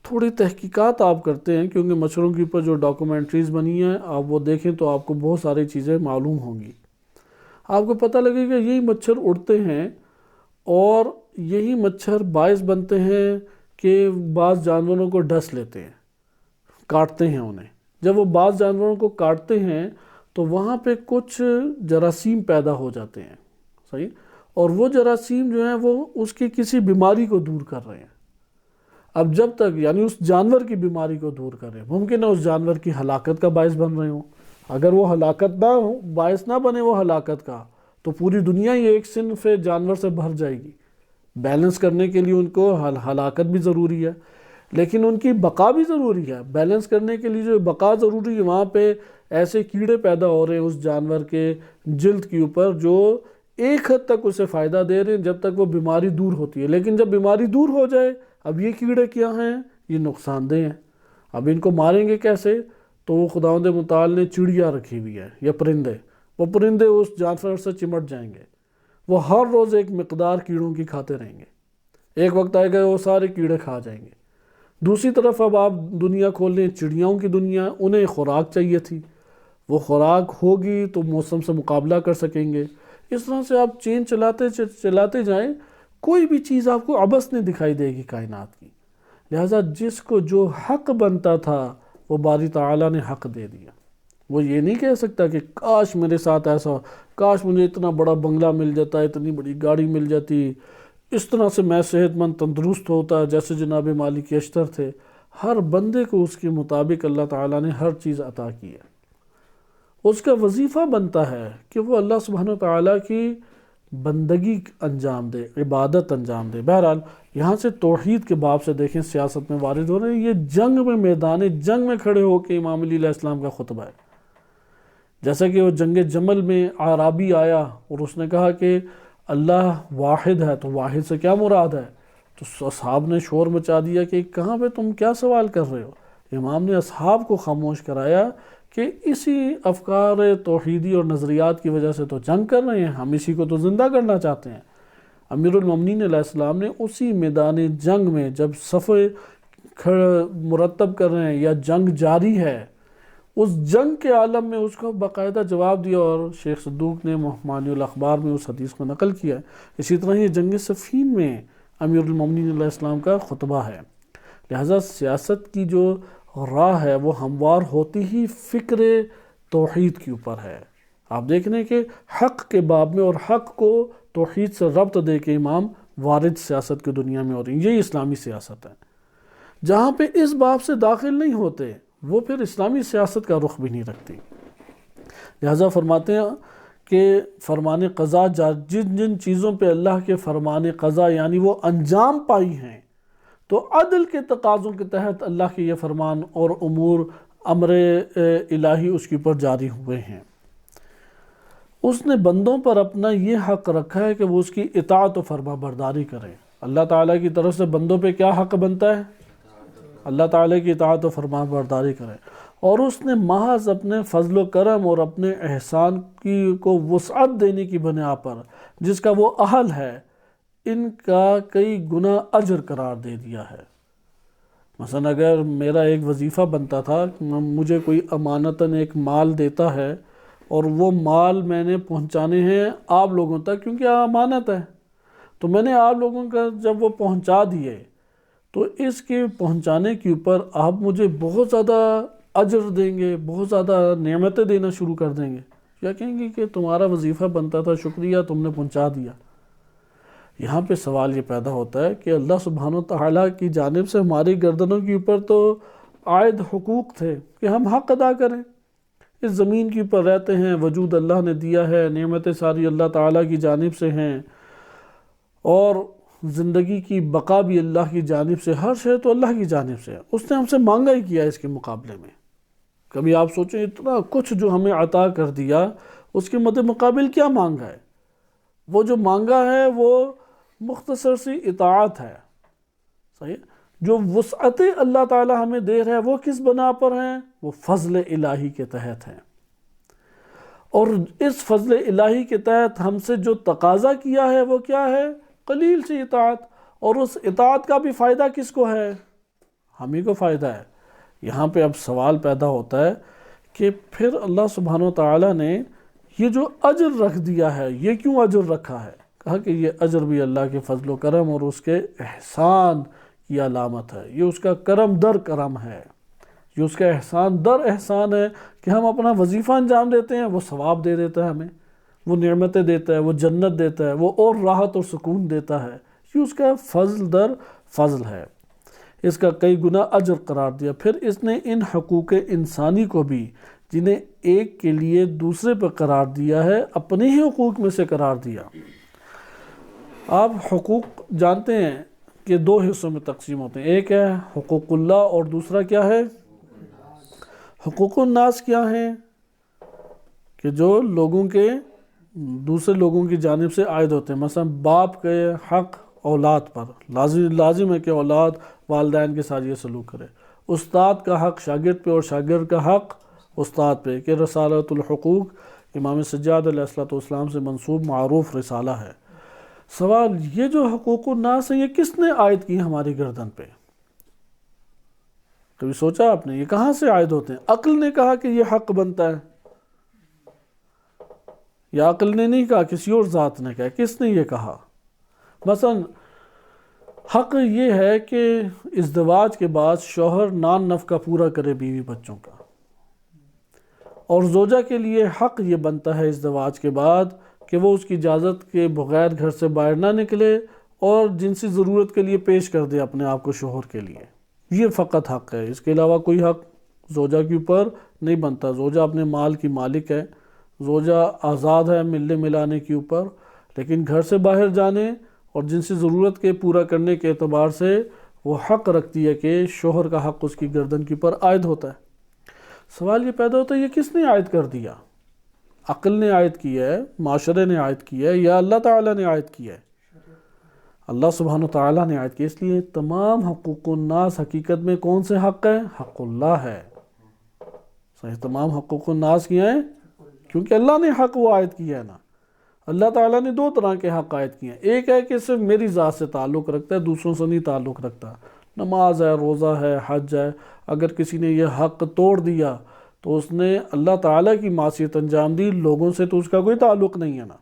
تھوڑی تحقیقات آپ کرتے ہیں، کیونکہ مچھروں کے اوپر جو ڈاکومنٹریز بنی ہیں آپ وہ دیکھیں تو آپ کو بہت ساری چیزیں معلوم ہوں گی۔ آپ کو پتہ لگے گا یہی مچھر اڑتے ہیں، اور یہی مچھر باعث بنتے ہیں کہ بعض جانوروں کو ڈس لیتے ہیں، کاٹتے ہیں انہیں۔ جب وہ بعض جانوروں کو کاٹتے ہیں تو وہاں پہ کچھ جراثیم پیدا ہو جاتے ہیں، صحیح، اور وہ جراثیم جو ہیں وہ اس کی کسی بیماری کو دور کر رہے ہیں۔ اب جب تک یعنی اس جانور کی بیماری کو دور کریں، ممکن ہے اس جانور کی ہلاکت کا باعث بن رہے ہوں، اگر وہ ہلاکت نہ ہو، باعث نہ بنے وہ ہلاکت کا، تو پوری دنیا یہ ایک صنف جانور سے بھر جائے گی۔ بیلنس کرنے کے لیے ان کو ہلاکت بھی ضروری ہے، لیکن ان کی بقا بھی ضروری ہے۔ بیلنس کرنے کے لیے جو بقا ضروری ہے، وہاں پہ ایسے کیڑے پیدا ہو رہے ہیں اس جانور کے جلد کے اوپر جو ایک حد تک اسے فائدہ دے رہے ہیں جب تک وہ بیماری دور ہوتی ہے، لیکن جب بیماری دور ہو جائے، اب یہ کیڑے کیا ہیں؟ یہ نقصان دہ ہیں۔ اب ان کو ماریں گے کیسے؟ تو وہ خداوند متعال نے چڑیا رکھی ہوئی ہے یا پرندے، وہ پرندے اس جانور سے چمٹ جائیں گے، وہ ہر روز ایک مقدار کیڑوں کی کھاتے رہیں گے، ایک وقت آئے گا وہ سارے کیڑے کھا جائیں گے۔ دوسری طرف اب آپ دنیا کھول لیں، چڑیاؤں کی دنیا، انہیں خوراک چاہیے تھی، وہ خوراک ہوگی تو موسم سے مقابلہ کر سکیں گے۔ اس طرح سے آپ چین چلاتے جائیں، کوئی بھی چیز آپ کو عبث نہیں دکھائی دے گی کائنات کی۔ لہٰذا جس کو جو حق بنتا تھا وہ باری تعالیٰ نے حق دے دیا۔ وہ یہ نہیں کہہ سکتا کہ کاش میرے ساتھ ایسا ہو، کاش مجھے اتنا بڑا بنگلہ مل جاتا، اتنی بڑی گاڑی مل جاتی، اس طرح سے میں صحت مند تندرست ہوتا جیسے جناب مالک اشتر تھے۔ ہر بندے کو اس کے مطابق اللہ تعالیٰ نے ہر چیز عطا کی ہے۔ اس کا وظیفہ بنتا ہے کہ وہ اللہ سبحانہ وتعالیٰ کی بندگی انجام دے، عبادت انجام دے۔ بہرحال یہاں سے توحید کے باب سے دیکھیں سیاست میں وارد ہو رہے ہیں، یہ جنگ میں، میدان جنگ میں کھڑے ہو کے امام علیہ السلام کا خطبہ ہے۔ جیسا کہ وہ جنگ جمل میں اعرابی آیا اور اس نے کہا کہ اللہ واحد ہے، تو واحد سے کیا مراد ہے؟ تو اصحاب نے شور مچا دیا کہ کہاں پہ تم کیا سوال کر رہے ہو؟ امام نے اصحاب کو خاموش کرایا کہ اسی افکار توحیدی اور نظریات کی وجہ سے تو جنگ کر رہے ہیں، ہم اسی کو تو زندہ کرنا چاہتے ہیں۔ امیر المومنین علیہ السلام نے اسی میدان جنگ میں جب صفیں مرتب کر رہے ہیں یا جنگ جاری ہے، اس جنگ کے عالم میں اس کو باقاعدہ جواب دیا، اور شیخ صدوق نے معنی الاخبار میں اس حدیث کو نقل کیا ہے۔ اسی طرح یہ جنگ صفین میں امیر المومنین علیہ السلام کا خطبہ ہے۔ لہٰذا سیاست کی جو راہ ہے وہ ہموار ہوتی ہی فکر توحید کے اوپر ہے۔ آپ دیکھ رہے ہیں کہ حق کے باب میں اور حق کو توحید سے ربط دے کے امام وارد سیاست کی دنیا میں ہو رہی ہیں۔ یہی اسلامی سیاست ہے۔ جہاں پہ اس باب سے داخل نہیں ہوتے وہ پھر اسلامی سیاست کا رخ بھی نہیں رکھتی۔ لہٰذا فرماتے ہیں کہ فرمان قضا، جن جن چیزوں پہ اللہ کے فرمان قضا یعنی وہ انجام پائی ہیں، تو عدل کے تقاضوں کے تحت اللہ کے یہ فرمان اور امور امر الہی اس کے اوپر جاری ہوئے ہیں۔ اس نے بندوں پر اپنا یہ حق رکھا ہے کہ وہ اس کی اطاعت و فرما برداری کریں۔ اللہ تعالیٰ کی طرف سے بندوں پہ کیا حق بنتا ہے؟ اللہ تعالیٰ کی اطاعت و فرما برداری کریں، اور اس نے محض اپنے فضل و کرم اور اپنے احسان کو وسعت دینے کی بنا پر جس کا وہ اہل ہے، ان کا کئی گنا اجر قرار دے دیا ہے۔ مثلا اگر میرا ایک وظیفہ بنتا تھا، مجھے کوئی امانتاً ایک مال دیتا ہے اور وہ مال میں نے پہنچانے ہیں آپ لوگوں تک کیونکہ امانت ہے، تو میں نے آپ لوگوں کا جب وہ پہنچا دیے تو اس کے پہنچانے کے اوپر آپ مجھے بہت زیادہ اجر دیں گے، بہت زیادہ نعمتیں دینا شروع کر دیں گے، یا کہیں گے کہ تمہارا وظیفہ بنتا تھا، شکریہ تم نے پہنچا دیا۔ یہاں پہ سوال یہ پیدا ہوتا ہے کہ اللہ سبحانہ وتعالیٰ کی جانب سے ہماری گردنوں کے اوپر تو عائد حقوق تھے کہ ہم حق ادا کریں۔ اس زمین کے اوپر رہتے ہیں، وجود اللہ نے دیا ہے، نعمتیں ساری اللہ تعالیٰ کی جانب سے ہیں، اور زندگی کی بقا بھی اللہ کی جانب سے، ہر شے تو اللہ کی جانب سے ہے۔ اس نے ہم سے مانگا ہی کیا اس کے مقابلے میں۔ کبھی آپ سوچیں اتنا کچھ جو ہمیں عطا کر دیا، اس کے مد مقابل کیا مانگا ہے؟ وہ جو مانگا ہے وہ مختصر سی اطاعت ہے، صحیح؟ جو وسعتیں اللہ تعالیٰ ہمیں دے رہا ہے وہ کس بنا پر ہیں؟ وہ فضل الہی کے تحت ہیں، اور اس فضل الہی کے تحت ہم سے جو تقاضا کیا ہے وہ کیا ہے؟ قلیل سی اطاعت، اور اس اطاعت کا بھی فائدہ کس کو ہے؟ ہم ہی کو فائدہ ہے۔ یہاں پہ اب سوال پیدا ہوتا ہے کہ پھر اللہ سبحانہ وتعالیٰ نے یہ جو اجر رکھ دیا ہے، یہ کیوں اجر رکھا ہے؟ کہا کہ یہ اجر بھی اللہ کے فضل و کرم اور اس کے احسان کی علامت ہے، یہ اس کا کرم در کرم ہے، یہ اس کا احسان در احسان ہے کہ ہم اپنا وظیفہ انجام دیتے ہیں، وہ ثواب دے دیتا ہے ہمیں، وہ نعمتیں دیتا ہے، وہ جنت دیتا ہے، وہ اور راحت اور سکون دیتا ہے، یہ اس کا فضل در فضل ہے۔ اس کا کئی گنا اجر قرار دیا۔ پھر اس نے ان حقوق انسانی کو بھی جنہیں ایک کے لیے دوسرے پر قرار دیا ہے اپنے ہی حقوق میں سے قرار دیا۔ آپ حقوق جانتے ہیں کہ دو حصوں میں تقسیم ہوتے ہیں، ایک ہے حقوق اللہ اور دوسرا کیا ہے؟ حقوق الناس کیا ہیں؟ کہ جو لوگوں کے دوسرے لوگوں کی جانب سے عائد ہوتے ہیں، مثلا باپ کے حق اولاد پر لازم ہے کہ اولاد والدین کے ساتھ یہ سلوک کرے، استاد کا حق شاگرد پہ اور شاگرد کا حق استاد پہ، کہ رسالۃ الحقوق امام سجاد علیہ السلام سے منسوب معروف رسالہ ہے۔ سوال یہ جو حقوق الناس ہیں یہ کس نے عائد کی ہماری گردن پہ؟ کبھی سوچا آپ نے یہ کہاں سے عائد ہوتے ہیں؟ عقل نے کہا کہ یہ حق بنتا ہے، یا عقل نے نہیں کہا، کسی اور ذات نے کہا؟ کس نے یہ کہا؟ مثلا حق یہ ہے کہ ازدواج کے بعد شوہر نان نفقہ پورا کرے بیوی بچوں کا، اور زوجہ کے لیے حق یہ بنتا ہے ازدواج کے بعد کہ وہ اس کی اجازت کے بغیر گھر سے باہر نہ نکلے اور جنسی ضرورت کے لیے پیش کر دے اپنے آپ کو شوہر کے لیے۔ یہ فقط حق ہے، اس کے علاوہ کوئی حق زوجہ کے اوپر نہیں بنتا۔ زوجہ اپنے مال کی مالک ہے، زوجہ آزاد ہے ملنے ملانے کے اوپر، لیکن گھر سے باہر جانے اور جنسی ضرورت کے پورا کرنے کے اعتبار سے وہ حق رکھتی ہے کہ شوہر کا حق اس کی گردن کے اوپر عائد ہوتا ہے۔ سوال یہ پیدا ہوتا ہے یہ کس نے عائد کر دیا؟ عقل نے عائد کیا ہے، معاشرے نے عائد کیا ہے، یا اللہ تعالیٰ نے عائد کیا ہے؟ اللہ سبحانہ وتعالیٰ نے عائد کیا۔ اس لیے تمام حقوق الناس حقیقت میں کون سے حق ہیں؟ حق اللہ ہے۔ صحیح، تمام حقوق الناس کیا ہیں کیونکہ اللہ نے حق وہ عائد کیا ہے نا۔ اللہ تعالیٰ نے دو طرح کے حق عائد کیے ہیں، ایک ہے کہ صرف میری ذات سے تعلق رکھتا ہے، دوسروں سے نہیں تعلق رکھتا۔ نماز ہے، روزہ ہے، حج ہے، اگر کسی نے یہ حق توڑ دیا تو اس نے اللہ تعالیٰ کی معصیت انجام دی، لوگوں سے تو اس کا کوئی تعلق نہیں ہے نا۔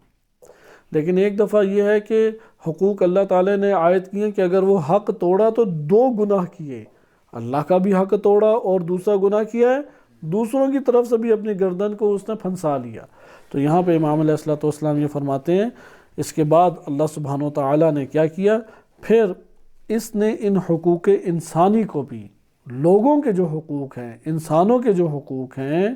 لیکن ایک دفعہ یہ ہے کہ حقوق اللہ تعالیٰ نے عائد کیے کہ اگر وہ حق توڑا تو دو گناہ کیے، اللہ کا بھی حق توڑا اور دوسرا گناہ کیا ہے دوسروں کی طرف سے بھی اپنی گردن کو اس نے پھنسا لیا۔ تو یہاں پہ امام علیہ السلام یہ فرماتے ہیں اس کے بعد اللہ سبحانہ وتعالیٰ نے کیا کیا؟ پھر اس نے ان حقوق انسانی کو بھی، لوگوں کے جو حقوق ہیں، انسانوں کے جو حقوق ہیں،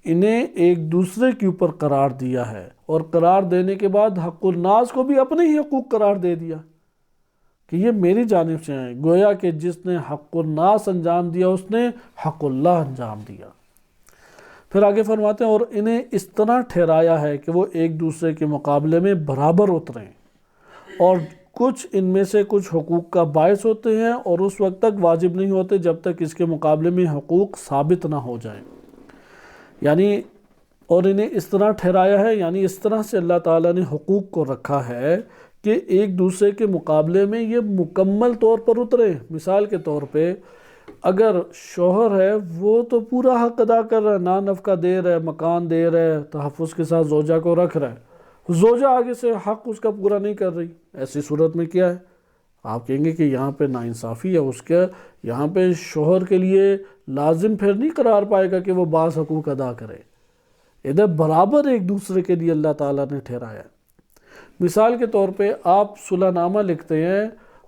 انہیں ایک دوسرے کے اوپر قرار دیا ہے، اور قرار دینے کے بعد حق الناس کو بھی اپنے ہی حقوق قرار دے دیا کہ یہ میری جانب سے ہیں۔ گویا کہ جس نے حق الناس انجام دیا اس نے حق اللہ انجام دیا۔ پھر آگے فرماتے ہیں اور انہیں اس طرح ٹھہرایا ہے کہ وہ ایک دوسرے کے مقابلے میں برابر اتریں، اور کچھ ان میں سے کچھ حقوق کا باعث ہوتے ہیں اور اس وقت تک واجب نہیں ہوتے جب تک اس کے مقابلے میں حقوق ثابت نہ ہو جائیں۔ یعنی اور انہیں اس طرح ٹھہرایا ہے، یعنی اس طرح سے اللہ تعالیٰ نے حقوق کو رکھا ہے کہ ایک دوسرے کے مقابلے میں یہ مکمل طور پر اترے۔ مثال کے طور پہ اگر شوہر ہے وہ تو پورا حق ادا کر رہا ہے، نان نفقہ دے رہا ہے، مکان دے رہا ہے، تحفظ کے ساتھ زوجہ کو رکھ رہا ہے، زوجہ آگے سے حق اس کا پورا نہیں کر رہی، ایسی صورت میں کیا ہے؟ آپ کہیں گے کہ یہاں پہ ناانصافی ہے، اس کے یہاں پہ شوہر کے لیے لازم پھر نہیں قرار پائے گا کہ وہ بعض حقوق ادا کرے، ادھر برابر ایک دوسرے کے لیے اللہ تعالیٰ نے ٹھہرایا ہے۔ مثال کے طور پہ آپ صلح نامہ لکھتے ہیں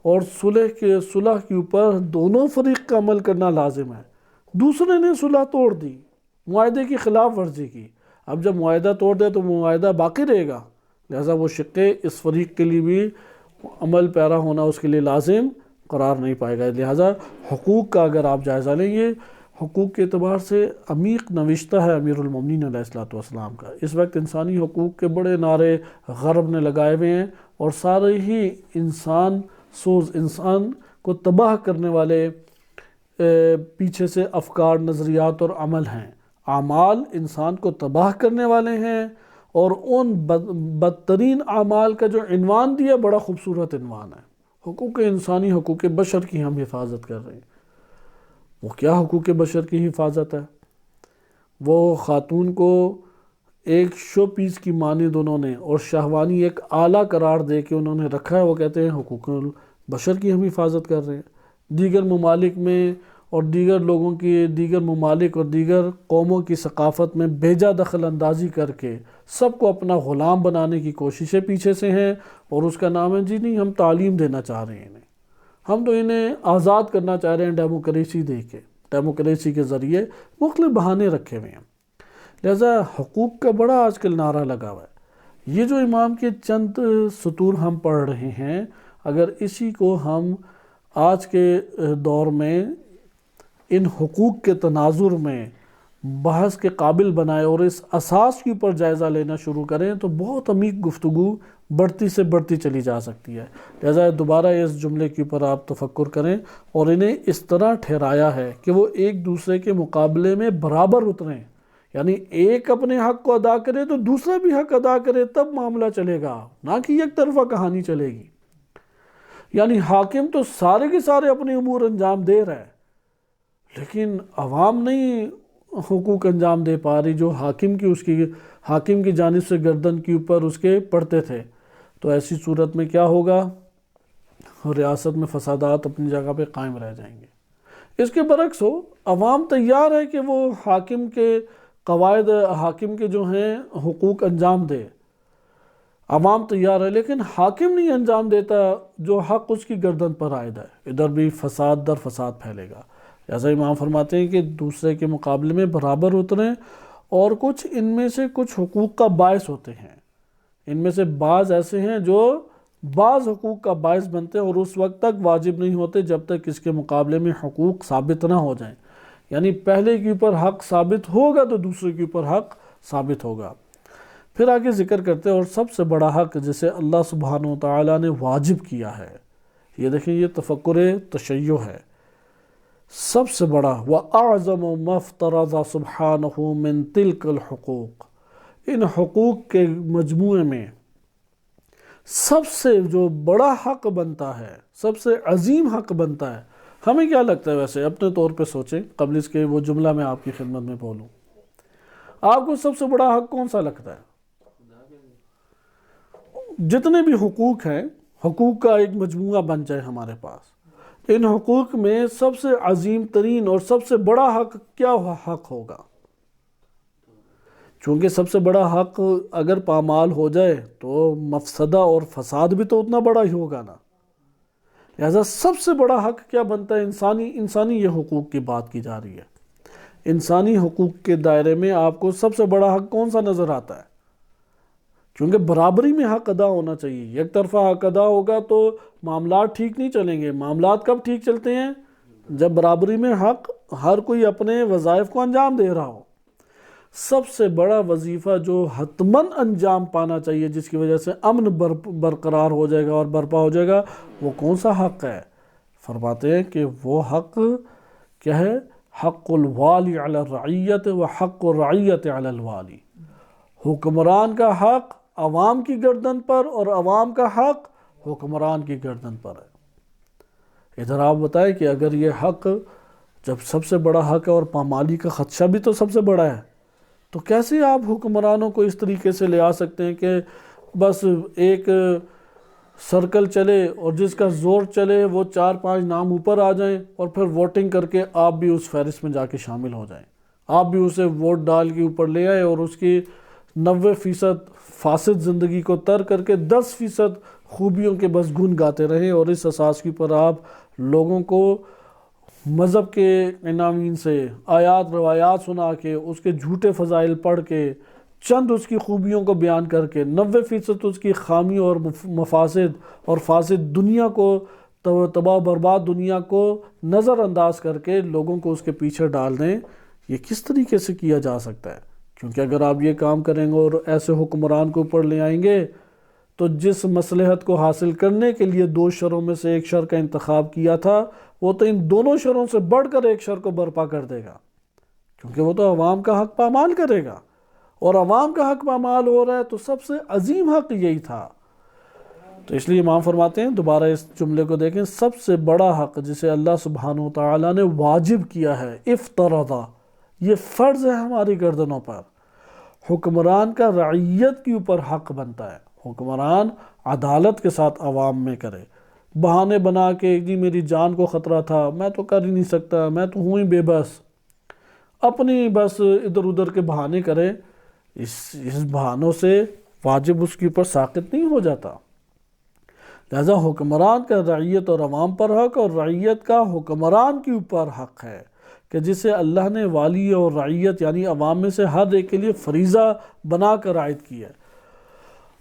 اور صلح کے اوپر دونوں فریق کا عمل کرنا لازم ہے، دوسرے نے صلح توڑ دی، معاہدے کی خلاف ورزی کی، اب جب معاہدہ توڑ دے تو معاہدہ باقی رہے گا، لہذا وہ شقے اس فریق کے لیے بھی عمل پیرا ہونا اس کے لیے لازم قرار نہیں پائے گا۔ لہذا حقوق کا اگر آپ جائزہ لیں، یہ حقوق کے اعتبار سے عمیق نوشتہ ہے امیر المومنین علیہ السلام کا۔ اس وقت انسانی حقوق کے بڑے نعرے غرب نے لگائے ہوئے ہیں، اور سارے ہی انسان کو تباہ کرنے والے پیچھے سے افکار، نظریات اور عمل ہیں۔ اعمال انسان کو تباہ کرنے والے ہیں، اور ان بدترین اعمال کا جو عنوان دیا بڑا خوبصورت عنوان ہے، حقوق انسانی، حقوق بشر کی ہم حفاظت کر رہے ہیں۔ وہ کیا حقوق بشر کی حفاظت ہے؟ وہ خاتون کو ایک شو پیس کی مانند انہوں نے اور شہوانی ایک آلہ قرار دے کے انہوں نے رکھا ہے، وہ کہتے ہیں حقوق بشر کی ہم حفاظت کر رہے ہیں۔ دیگر ممالک میں اور دیگر لوگوں کی، دیگر ممالک اور دیگر قوموں کی ثقافت میں بیجا دخل اندازی کر کے سب کو اپنا غلام بنانے کی کوششیں پیچھے سے ہیں، اور اس کا نام ہے جی نہیں ہم تعلیم دینا چاہ رہے ہیں انہیں، ہم تو انہیں آزاد کرنا چاہ رہے ہیں ڈیموکریسی دے کے، ڈیموکریسی کے ذریعے مختلف بہانے رکھے ہوئے ہیں۔ لہذا حقوق کا بڑا آج کل نعرہ لگا ہوا ہے۔ یہ جو امام کے چند سطور ہم پڑھ رہے ہیں، اگر اسی کو ہم آج کے دور میں ان حقوق کے تناظر میں بحث کے قابل بنائے اور اس اساس کے اوپر جائزہ لینا شروع کریں تو بہت عمیق گفتگو بڑھتی سے بڑھتی چلی جا سکتی ہے۔ لہذا دوبارہ اس جملے کے اوپر آپ تفکر کریں اور انہیں اس طرح ٹھہرایا ہے کہ وہ ایک دوسرے کے مقابلے میں برابر اتریں، یعنی ایک اپنے حق کو ادا کرے تو دوسرا بھی حق ادا کرے، تب معاملہ چلے گا، نہ کہ یک طرفہ کہانی چلے گی۔ یعنی حاکم تو سارے کے سارے اپنے امور انجام دے رہا ہے، لیکن عوام نہیں حقوق انجام دے پا رہی جو حاکم کی جانب سے گردن کے اوپر اس کے پڑتے تھے۔ تو ایسی صورت میں کیا ہوگا؟ ریاست میں فسادات اپنی جگہ پہ قائم رہ جائیں گے۔ اس کے برعکس ہو، عوام تیار ہے کہ وہ حاکم کے قواعد، حاکم کے جو ہیں حقوق انجام دے، عوام تیار ہے، لیکن حاکم نہیں انجام دیتا جو حق اس کی گردن پر عائد ہے، ادھر بھی فساد در فساد پھیلے گا۔ جیسا امام فرماتے ہیں کہ دوسرے کے مقابلے میں برابر اتریں، اور کچھ ان میں سے کچھ حقوق کا باعث ہوتے ہیں، ان میں سے بعض ایسے ہیں جو بعض حقوق کا باعث بنتے ہیں اور اس وقت تک واجب نہیں ہوتے جب تک اس کے مقابلے میں حقوق ثابت نہ ہو جائیں، یعنی پہلے کے اوپر حق ثابت ہوگا تو دوسرے کے اوپر حق ثابت ہوگا۔ پھر آگے ذکر کرتے ہیں اور سب سے بڑا حق جسے اللہ سبحانہ و تعالیٰ نے واجب کیا ہے، یہ دیکھیں یہ تفکر تشیع ہے، سب سے بڑا وَأَعْظَمُ مَا افْتَرَضَ سُبْحَانَهُ مِن تِلْكَ الْحُقُوق، ان حقوق کے مجموعے میں سب سے جو بڑا حق بنتا ہے، سب سے عظیم حق بنتا ہے، ہمیں کیا لگتا ہے ویسے اپنے طور پہ سوچیں قبل اس کے وہ جملہ میں آپ کی خدمت میں بولوں، آپ کو سب سے بڑا حق کون سا لگتا ہے؟ جتنے بھی حقوق ہیں، حقوق کا ایک مجموعہ بن جائے ہمارے پاس، ان حقوق میں سب سے عظیم ترین اور سب سے بڑا حق کیا حق ہوگا؟ چونکہ سب سے بڑا حق اگر پامال ہو جائے تو مفسدہ اور فساد بھی تو اتنا بڑا ہی ہوگا نا۔ لہذا سب سے بڑا حق کیا بنتا ہے؟ انسانی یہ حقوق کی بات کی جا رہی ہے۔ انسانی حقوق کے دائرے میں آپ کو سب سے بڑا حق کون سا نظر آتا ہے؟ کیونکہ برابری میں حق ادا ہونا چاہیے، یک طرفہ حق ادا ہوگا تو معاملات ٹھیک نہیں چلیں گے۔ معاملات کب ٹھیک چلتے ہیں؟ جب برابری میں حق ہر کوئی اپنے وظائف کو انجام دے رہا ہو۔ سب سے بڑا وظیفہ جو حتماً انجام پانا چاہیے، جس کی وجہ سے امن برقرار ہو جائے گا اور برپا ہو جائے گا، وہ کون سا حق ہے؟ فرماتے ہیں کہ وہ حق کیا ہے؟ حق الوالی علی الرعیت و حق الرعیت علی الوالی، حکمران کا حق عوام کی گردن پر اور عوام کا حق حکمران کی گردن پر ہے۔ ادھر آپ بتائیں کہ اگر یہ حق جب سب سے بڑا حق ہے اور پامالی کا خدشہ بھی تو سب سے بڑا ہے، تو کیسے آپ حکمرانوں کو اس طریقے سے لے آ سکتے ہیں کہ بس ایک سرکل چلے اور جس کا زور چلے وہ 4-5 نام اوپر آ جائیں اور پھر ووٹنگ کر کے آپ بھی اس فہرست میں جا کے شامل ہو جائیں، آپ بھی اسے ووٹ ڈال کے اوپر لے آئے اور اس کی 90% فاسد زندگی کو تر کر کے 10% خوبیوں کے بس گن گاتے رہیں، اور اس اساس کے پر آپ لوگوں کو مذہب کے عناوین سے آیات روایات سنا کے، اس کے جھوٹے فضائل پڑھ کے، چند اس کی خوبیوں کو بیان کر کے 90% اس کی خامیوں اور مفاسد اور فاسد دنیا کو، تباہ و برباد دنیا کو نظر انداز کر کے لوگوں کو اس کے پیچھے ڈال دیں، یہ کس طریقے سے کیا جا سکتا ہے؟ کیونکہ اگر آپ یہ کام کریں گے اور ایسے حکمران کو اوپر لے آئیں گے تو جس مصلحت کو حاصل کرنے کے لیے 2 شروں میں سے ایک شر کا انتخاب کیا تھا، وہ تو ان دونوں شروں سے بڑھ کر ایک شر کو برپا کر دے گا، کیونکہ وہ تو عوام کا حق پامال کرے گا، اور عوام کا حق پامال ہو رہا ہے تو سب سے عظیم حق یہی تھا۔ تو اس لیے امام فرماتے ہیں، دوبارہ اس جملے کو دیکھیں، سب سے بڑا حق جسے اللہ سبحانہ و تعالیٰ نے واجب کیا ہے، افترضا، یہ فرض ہے ہماری گردنوں پر۔ حکمران کا رعیت کے اوپر حق بنتا ہے، حکمران عدالت کے ساتھ عوام میں کرے، بہانے بنا کے جی میری جان کو خطرہ تھا، میں تو کر ہی نہیں سکتا، میں تو ہوں ہی بے بس، اپنی بس ادھر ادھر کے بہانے کرے، اس بہانوں سے واجب اس کے اوپر ساقط نہیں ہو جاتا۔ لہذا حکمران کا رعیت اور عوام پر حق، اور رعیت کا حکمران کے اوپر حق ہے کہ جسے اللہ نے والی اور رعیت یعنی عوام میں سے ہر ایک کے لیے فریضہ بنا کر عائد کیا ہے،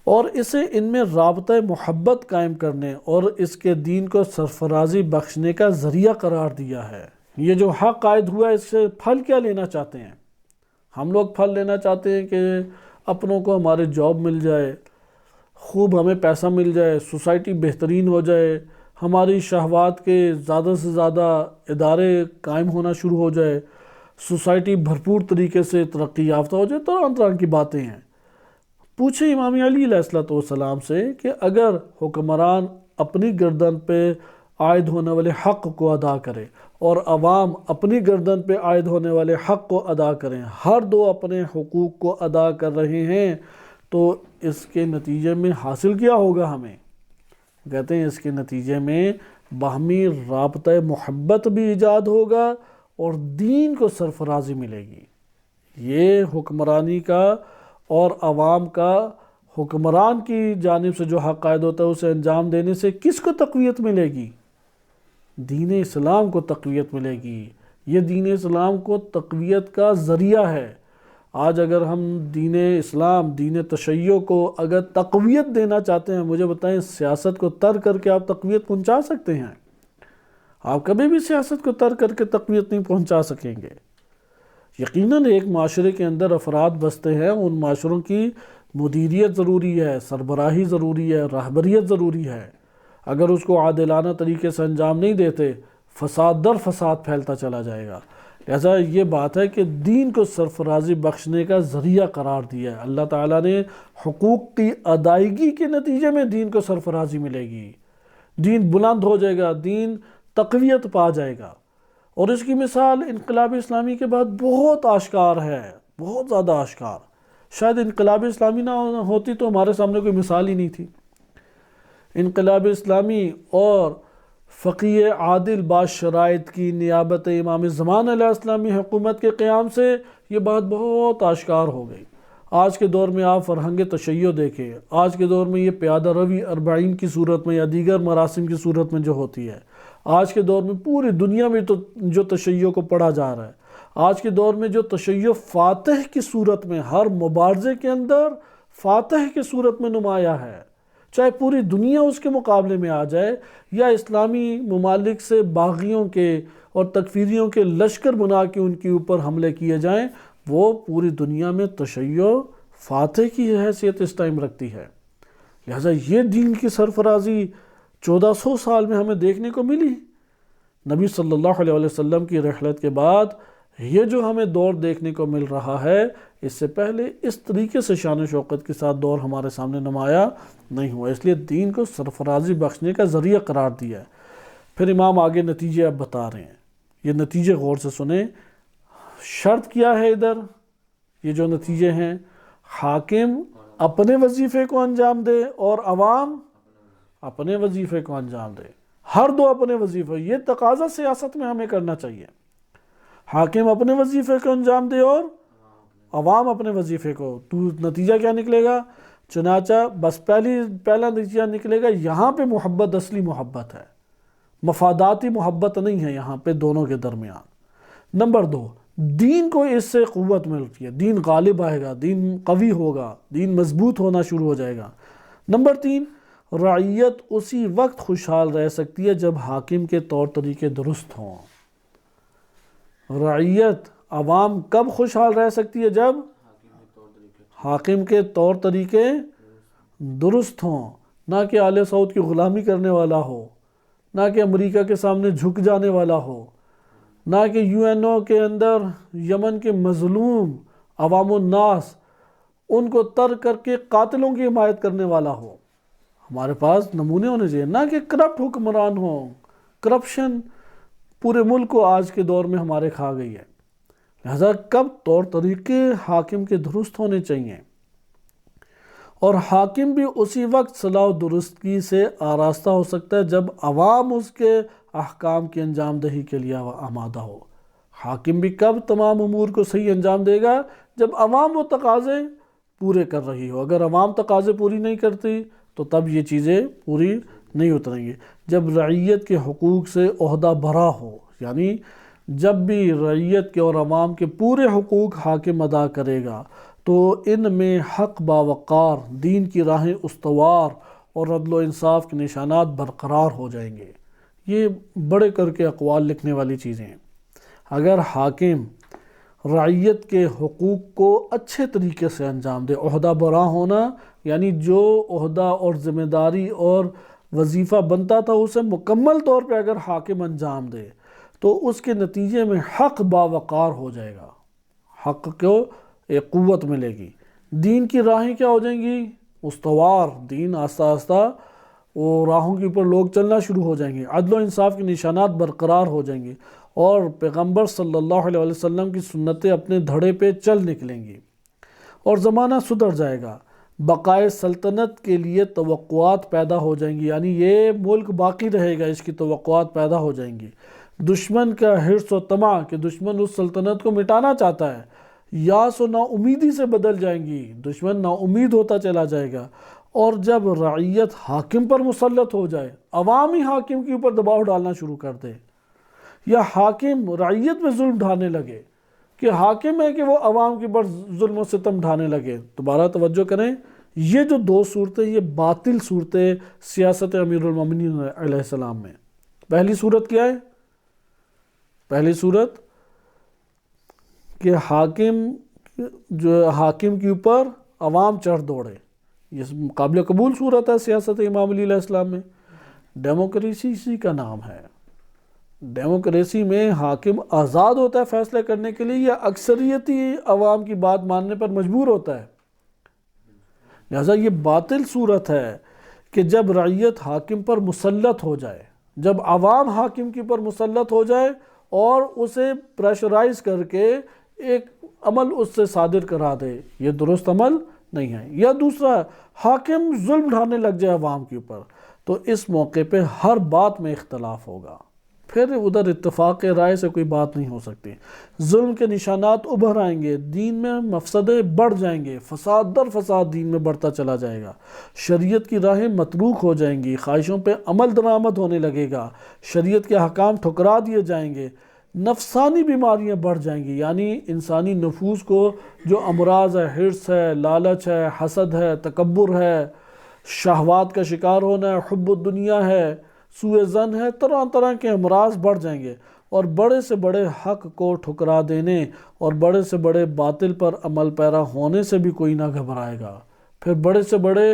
اور اسے ان میں رابطہ محبت قائم کرنے اور اس کے دین کو سرفرازی بخشنے کا ذریعہ قرار دیا ہے۔ یہ جو حق عائد ہوا ہے، اس سے پھل کیا لینا چاہتے ہیں؟ ہم لوگ پھل لینا چاہتے ہیں کہ اپنوں کو ہمارے جاب مل جائے، خوب ہمیں پیسہ مل جائے، سوسائٹی بہترین ہو جائے، ہماری شہوات کے زیادہ سے زیادہ ادارے قائم ہونا شروع ہو جائے، سوسائٹی بھرپور طریقے سے ترقی یافتہ ہو جائے، طرح طرح کی باتیں ہیں۔ پوچھیں امام علی علیہ السلام سے کہ اگر حکمران اپنی گردن پہ عائد ہونے والے حق کو ادا کرے اور عوام اپنی گردن پہ عائد ہونے والے حق کو ادا کریں، ہر دو اپنے حقوق کو ادا کر رہے ہیں، تو اس کے نتیجے میں حاصل کیا ہوگا ہمیں؟ کہتے ہیں اس کے نتیجے میں باہمی رابطہ محبت بھی ایجاد ہوگا اور دین کو سرفرازی ملے گی۔ یہ حکمرانی کا اور عوام کا حکمران کی جانب سے جو حق عائد ہوتا ہے اسے انجام دینے سے کس کو تقویت ملے گی؟ دین اسلام کو تقویت ملے گی۔ یہ دین اسلام کو تقویت کا ذریعہ ہے۔ آج اگر ہم دین اسلام، دین تشیع کو اگر تقویت دینا چاہتے ہیں، مجھے بتائیں سیاست کو ترک کر کے آپ تقویت پہنچا سکتے ہیں؟ آپ کبھی بھی سیاست کو ترک کر کے تقویت نہیں پہنچا سکیں گے۔ یقیناً ایک معاشرے کے اندر افراد بستے ہیں، ان معاشروں کی مدیریت ضروری ہے، سربراہی ضروری ہے، رہبریت ضروری ہے۔ اگر اس کو عادلانہ طریقے سے انجام نہیں دیتے، فساد در فساد پھیلتا چلا جائے گا۔ لہذا یہ بات ہے کہ دین کو سرفرازی بخشنے کا ذریعہ قرار دیا ہے۔ اللہ تعالیٰ نے حقوق کی ادائیگی کے نتیجے میں دین کو سرفرازی ملے گی، دین بلند ہو جائے گا، دین تقویت پا جائے گا۔ اور اس کی مثال انقلاب اسلامی کے بعد بہت آشکار ہے، بہت زیادہ آشکار۔ شاید انقلاب اسلامی نہ ہوتی تو ہمارے سامنے کوئی مثال ہی نہیں تھی۔ انقلاب اسلامی اور فقیہ عادل با شرائط کی نیابت امام زمان علیہ السلام حکومت کے قیام سے یہ بات بہت آشکار ہو گئی۔ آج کے دور میں آپ فرہنگ تشیع دیکھیں، آج کے دور میں یہ پیادہ روی اربعین کی صورت میں یا دیگر مراسم کی صورت میں جو ہوتی ہے، آج کے دور میں پوری دنیا میں تو جو تشیع کو پڑھا جا رہا ہے، آج کے دور میں جو تشیع فاتح کی صورت میں ہر مبارزے کے اندر فاتح کی صورت میں نمایاں ہے، چاہے پوری دنیا اس کے مقابلے میں آ جائے یا اسلامی ممالک سے باغیوں کے اور تکفیریوں کے لشکر بنا کے ان کے اوپر حملے کیے جائیں، وہ پوری دنیا میں تشیع فاتح کی حیثیت اس ٹائم رکھتی ہے۔ لہذا یہ دین کی سرفرازی 1400 سال میں ہمیں دیکھنے کو ملی۔ نبی صلی اللہ علیہ وسلم کی رحلت کے بعد یہ جو ہمیں دور دیکھنے کو مل رہا ہے، اس سے پہلے اس طریقے سے شان و شوکت کے ساتھ دور ہمارے سامنے نمایاں نہیں ہوا، اس لیے دین کو سرفرازی بخشنے کا ذریعہ قرار دیا ہے۔ پھر امام آگے نتیجے اب بتا رہے ہیں، یہ نتیجے غور سے سنیں۔ شرط کیا ہے ادھر؟ یہ جو نتیجے ہیں، حاکم اپنے وظیفے کو انجام دے اور عوام اپنے وظیفے کو انجام دے، ہر دو اپنے وظیفے۔ یہ تقاضا سیاست میں ہمیں کرنا چاہیے، حاکم اپنے وظیفے کو انجام دے اور عوام اپنے وظیفے کو۔ تو نتیجہ کیا نکلے گا؟ چنانچہ بس پہلا نتیجہ نکلے گا، یہاں پہ محبت اصلی محبت ہے، مفاداتی محبت نہیں ہے یہاں پہ دونوں کے درمیان۔ نمبر 2، دین کو اس سے قوت ملتی ہے، دین غالب آئے گا، دین قوی ہوگا، دین مضبوط ہونا شروع ہو جائے گا۔ نمبر 3، رعیت اسی وقت خوشحال رہ سکتی ہے جب حاکم کے طور طریقے درست ہوں۔ رعیت عوام کب خوشحال رہ سکتی ہے؟ جب حاکم کے طور طریقے درست ہوں، نہ کہ آل سعود کی غلامی کرنے والا ہو، نہ کہ امریکہ کے سامنے جھک جانے والا ہو، نہ کہ UN کے اندر یمن کے مظلوم عوام الناس ان کو ترک کر کے قاتلوں کی حمایت کرنے والا ہو۔ ہمارے پاس نمونے ہونے چاہیے، نہ کہ کرپٹ حکمران ہوں۔ کرپشن پورے ملک کو آج کے دور میں ہمارے کھا گئی ہے۔ لہذا کب طور طریقے حاکم کے درست ہونے چاہیے، اور حاکم بھی اسی وقت صلاح و درستگی سے آراستہ ہو سکتا ہے جب عوام اس کے احکام کی انجام دہی کے لیے آمادہ ہو۔ حاکم بھی کب تمام امور کو صحیح انجام دے گا؟ جب عوام وہ تقاضے پورے کر رہی ہو۔ اگر عوام تقاضے پوری نہیں کرتی تو تب یہ چیزیں پوری نہیں اتریں گے۔ جب رعیت کے حقوق سے عہدہ برا ہو، یعنی جب بھی رعیت کے اور عوام کے پورے حقوق حاکم ادا کرے گا تو ان میں حق باوقار، دین کی راہیں استوار اور عدل و انصاف کے نشانات برقرار ہو جائیں گے۔ یہ بڑے کر کے اقوال لکھنے والی چیزیں ہیں۔ اگر حاکم رعیت کے حقوق کو اچھے طریقے سے انجام دے، عہدہ برا ہونا یعنی جو عہدہ اور ذمہ داری اور وظیفہ بنتا تھا اسے مکمل طور پہ اگر حاکم انجام دے تو اس کے نتیجے میں حق باوقار ہو جائے گا، حق کو ایک قوت ملے گی، دین کی راہیں کیا ہو جائیں گی؟ استوار، دین آہستہ آہستہ وہ راہوں کے اوپر لوگ چلنا شروع ہو جائیں گے، عدل و انصاف کے نشانات برقرار ہو جائیں گے اور پیغمبر صلی اللہ علیہ وسلم کی سنتیں اپنے دھڑے پہ چل نکلیں گی اور زمانہ سدھر جائے گا۔ بقائے سلطنت کے لیے توقعات پیدا ہو جائیں گی، یعنی یہ ملک باقی رہے گا، اس کی توقعات پیدا ہو جائیں گی۔ دشمن کا حرص و طمع کہ دشمن اس سلطنت کو مٹانا چاہتا ہے، یاس و نا امیدی سے بدل جائیں گی، دشمن نا امید ہوتا چلا جائے گا۔ اور جب رعیت حاکم پر مسلط ہو جائے، عوامی حاکم کے اوپر دباؤ ڈالنا شروع کر دے، یا حاکم رعیت میں ظلم ڈھانے لگے کہ حاکم ہے کہ وہ عوام کے اوپر ظلم و ستم ڈھانے لگے، دوبارہ توجہ کریں، یہ جو دو صورتیں یہ باطل صورتیں سیاست امیر المومنین علیہ السلام میں۔ پہلی صورت کیا ہے؟ پہلی صورت کہ حاکم کے اوپر عوام چڑھ دوڑے، یہ قابل قبول صورت ہے سیاست امام علی علیہ السلام میں۔ ڈیموکریسی اسی کا نام ہے۔ ڈیموکریسی میں حاکم آزاد ہوتا ہے فیصلہ کرنے کے لیے یا اکثریتی عوام کی بات ماننے پر مجبور ہوتا ہے؟ لہذا یہ باطل صورت ہے کہ جب رعیت حاکم پر مسلط ہو جائے، جب عوام حاکم کے پر مسلط ہو جائے اور اسے پریشرائز کر کے ایک عمل اس سے صادر کرا دے، یہ درست عمل نہیں ہے۔ یا دوسرا، حاکم ظلم ڈھانے لگ جائے عوام کے اوپر، تو اس موقع پہ ہر بات میں اختلاف ہوگا، پھر ادھر اتفاق رائے سے کوئی بات نہیں ہو سکتی، ظلم کے نشانات ابھر آئیں گے، دین میں مفسدے بڑھ جائیں گے، فساد در فساد دین میں بڑھتا چلا جائے گا، شریعت کی راہیں متروک ہو جائیں گی، خواہشوں پہ عمل درآمد ہونے لگے گا، شریعت کے احکام ٹھکرا دیے جائیں گے، نفسانی بیماریاں بڑھ جائیں گی، یعنی انسانی نفوس کو جو امراض ہے، حرص ہے، لالچ ہے، حسد ہے، تکبر ہے، شہوات کا شکار ہونا ہے، حب الدنیا ہے، سوء ظن ہے، طرح طرح کے امراض بڑھ جائیں گے، اور بڑے سے بڑے حق کو ٹھکرا دینے اور بڑے سے بڑے باطل پر عمل پیرا ہونے سے بھی کوئی نہ گھبرائے گا، پھر بڑے سے بڑے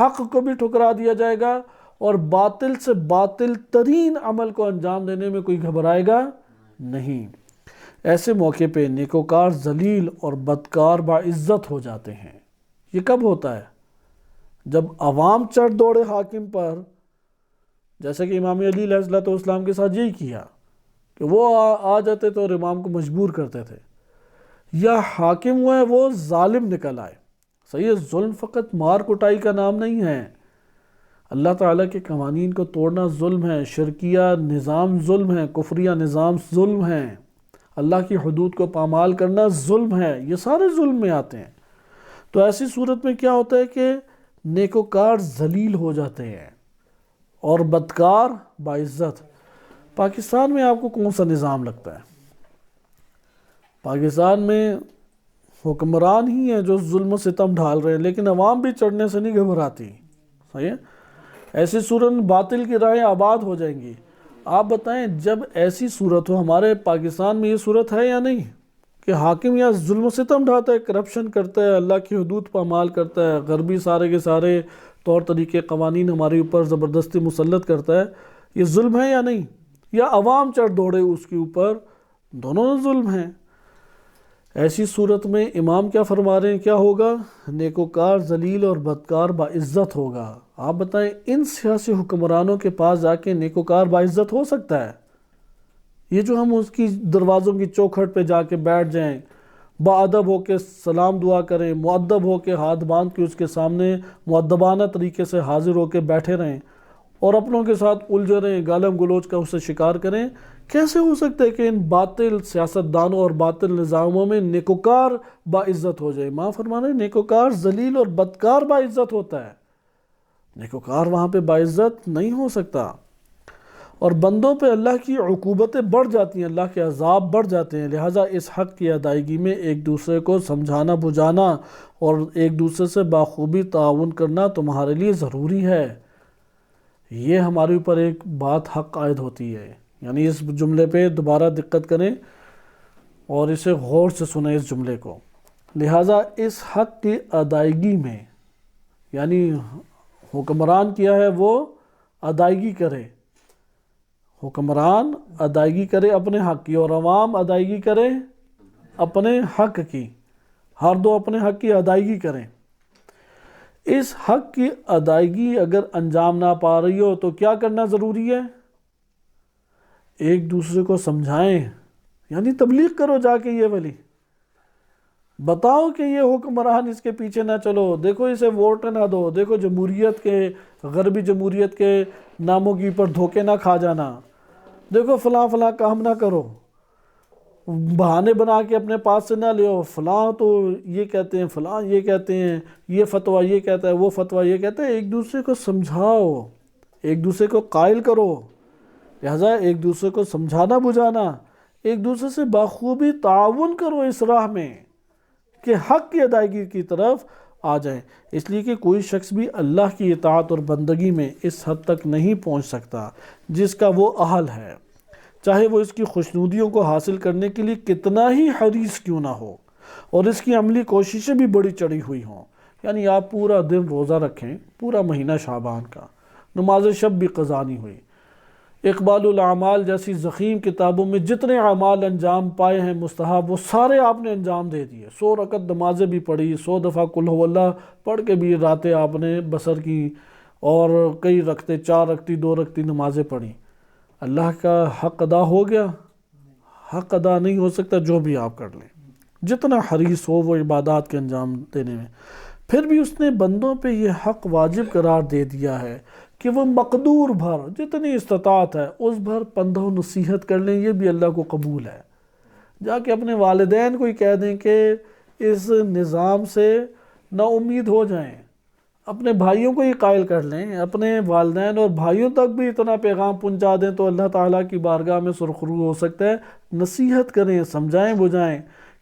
حق کو بھی ٹھکرا دیا جائے گا اور باطل سے باطل ترین عمل کو انجام دینے میں کوئی گھبرائے گا نہیں۔ ایسے موقع پہ نیکوکار ذلیل اور بدکار باعزت ہو جاتے ہیں۔ یہ کب ہوتا ہے؟ جب عوام چڑھ دوڑے حاکم پر، جیسے کہ امام علی علیہ السلام کے ساتھ یہی کیا کہ وہ آ جاتے تھے اور امام کو مجبور کرتے تھے، یا حاکم وہ ہے وہ ظالم نکل آئے۔ صحیح ہے، ظلم فقط مار کٹائی کا نام نہیں ہے، اللہ تعالیٰ کے قوانین کو توڑنا ظلم ہے، شرکیہ نظام ظلم ہے، کفریہ نظام ظلم ہے، اللہ کی حدود کو پامال کرنا ظلم ہے، یہ سارے ظلم میں آتے ہیں۔ تو ایسی صورت میں کیا ہوتا ہے کہ نیکوکار ذلیل ہو جاتے ہیں اور بدکار باعزت۔ پاکستان میں آپ کو کون سا نظام لگتا ہے؟ پاکستان میں حکمران ہی ہیں جو ظلم و ستم ڈھال رہے ہیں، لیکن عوام بھی چڑھنے سے نہیں گھبراتی۔ صحیح ہے، ایسی صورت میں باطل کی راہیں آباد ہو جائیں گی۔ آپ بتائیں جب ایسی صورت ہو، ہمارے پاکستان میں یہ صورت ہے یا نہیں کہ حاکم یا ظلم و ستم ڈھاتا ہے، کرپشن کرتا ہے، اللہ کی حدود پامال کرتا ہے، غربی سارے کے سارے طور طریقے قوانین ہمارے اوپر زبردستی مسلط کرتا ہے، یہ ظلم ہے یا نہیں؟ یا عوام چڑھ دوڑے اس کے اوپر، دونوں ظلم ہیں۔ ایسی صورت میں امام کیا فرما رہے ہیں، کیا ہوگا؟ نیکوکار ذلیل اور بدکار باعزت ہوگا۔ آپ بتائیں ان سیاسی حکمرانوں کے پاس جا کے نیکوکار باعزت ہو سکتا ہے؟ یہ جو ہم اس کی دروازوں کی چوکھٹ پہ جا کے بیٹھ جائیں، باادب ہو کے سلام دعا کریں، مؤدب ہو کے ہاتھ باندھ کے اس کے سامنے مؤدبانہ طریقے سے حاضر ہو کے بیٹھے رہیں اور اپنوں کے ساتھ الجھے رہیں، گالم گلوچ کا اسے شکار کریں، کیسے ہو سکتا ہے کہ ان باطل سیاستدانوں اور باطل نظاموں میں نیکوکار باعزت ہو جائے؟ ماں فرمانے نیکوکار ذلیل اور بدکار باعزت ہوتا ہے، نیکوکار وہاں پہ باعزت نہیں ہو سکتا، اور بندوں پہ اللہ کی عقوبتیں بڑھ جاتی ہیں، اللہ کے عذاب بڑھ جاتے ہیں۔ لہٰذا اس حق کی ادائیگی میں ایک دوسرے کو سمجھانا بجھانا اور ایک دوسرے سے باخوبی تعاون کرنا تمہارے لیے ضروری ہے۔ یہ ہمارے اوپر ایک بات حق عائد ہوتی ہے، یعنی اس جملے پہ دوبارہ دقت کریں اور اسے غور سے سنیں اس جملے کو۔ لہٰذا اس حق کی ادائیگی میں، یعنی حکمران کیا ہے وہ ادائیگی کرے، حکمران ادائیگی کرے اپنے حق کی، اور عوام ادائیگی کرے اپنے حق کی، ہر دو اپنے حق کی ادائیگی کریں۔ اس حق کی ادائیگی اگر انجام نہ پا رہی ہو تو کیا کرنا ضروری ہے؟ ایک دوسرے کو سمجھائیں، یعنی تبلیغ کرو جا کے، یہ والی بتاؤ کہ یہ حکمران اس کے پیچھے نہ چلو، دیکھو اسے ووٹ نہ دو، دیکھو جمہوریت کے، غربی جمہوریت کے ناموں کی پر دھوکے نہ کھا جانا، دیکھو فلاں فلاں کام نہ کرو، بہانے بنا کے اپنے پاس سے نہ لیو، فلاں تو یہ کہتے ہیں، فلاں یہ کہتے ہیں، یہ فتویٰ یہ کہتا ہے، وہ فتویٰ یہ کہتا ہے۔ ایک دوسرے کو سمجھاؤ، ایک دوسرے کو قائل کرو، لہذا ایک دوسرے کو سمجھانا بجھانا، ایک دوسرے سے بخوبی تعاون کرو اس راہ میں کہ حق کی ادائیگی کی طرف آ جائیں، اس لیے کہ کوئی شخص بھی اللہ کی اطاعت اور بندگی میں اس حد تک نہیں پہنچ سکتا جس کا وہ اہل ہے، چاہے وہ اس کی خوشنودیوں کو حاصل کرنے کے لیے کتنا ہی حریص کیوں نہ ہو اور اس کی عملی کوششیں بھی بڑی چڑھی ہوئی ہوں۔ یعنی آپ پورا دن روزہ رکھیں، پورا مہینہ شعبان کا، نماز شب بھی قضا نہیں ہوئی، اقبال الاعمال جیسی ضخیم کتابوں میں جتنے اعمال انجام پائے ہیں مستحب، وہ سارے آپ نے انجام دے دیے۔ 100 رکعت نمازیں بھی پڑھی، 100 دفعہ قل ہو اللہ پڑھ کے بھی راتیں آپ نے بسر کی، اور کئی رکھتے 4 رکعتی 2 رکعتی نمازیں پڑھی۔ اللہ کا حق ادا ہو گیا؟ حق ادا نہیں ہو سکتا جو بھی آپ کر لیں، جتنا حریص ہو وہ عبادات کے انجام دینے میں۔ پھر بھی اس نے بندوں پہ یہ حق واجب قرار دے دیا ہے کہ وہ مقدور بھر جتنی استطاعت ہے اس بھر پندہ و نصیحت کر لیں، یہ بھی اللہ کو قبول ہے۔ جا کے اپنے والدین کو ہی کہہ دیں کہ اس نظام سے نا امید ہو جائیں، اپنے بھائیوں کو ہی قائل کر لیں، اپنے والدین اور بھائیوں تک بھی اتنا پیغام پہنچا دیں تو اللہ تعالیٰ کی بارگاہ میں سرخرو ہو سکتا ہے۔ نصیحت کریں، سمجھائیں بجھائیں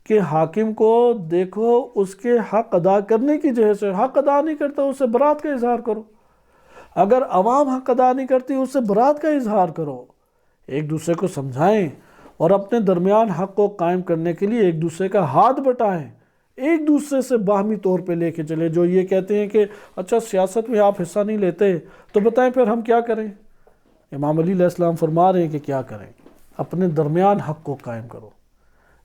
کہ حاکم کو دیکھو اس کے حق ادا کرنے کی جہت سے، حق ادا نہیں کرتا اس سے برات کا اظہار کرو، اگر عوام حق ادا نہیں کرتی اس سے برات کا اظہار کرو، ایک دوسرے کو سمجھائیں اور اپنے درمیان حق کو قائم کرنے کے لیے ایک دوسرے کا ہاتھ بٹائیں، ایک دوسرے سے باہمی طور پہ لے کے چلے۔ جو یہ کہتے ہیں کہ اچھا سیاست میں آپ حصہ نہیں لیتے تو بتائیں پھر ہم کیا کریں؟ امام علی علیہ السلام فرما رہے ہیں کہ کیا کریں، اپنے درمیان حق کو قائم کرو،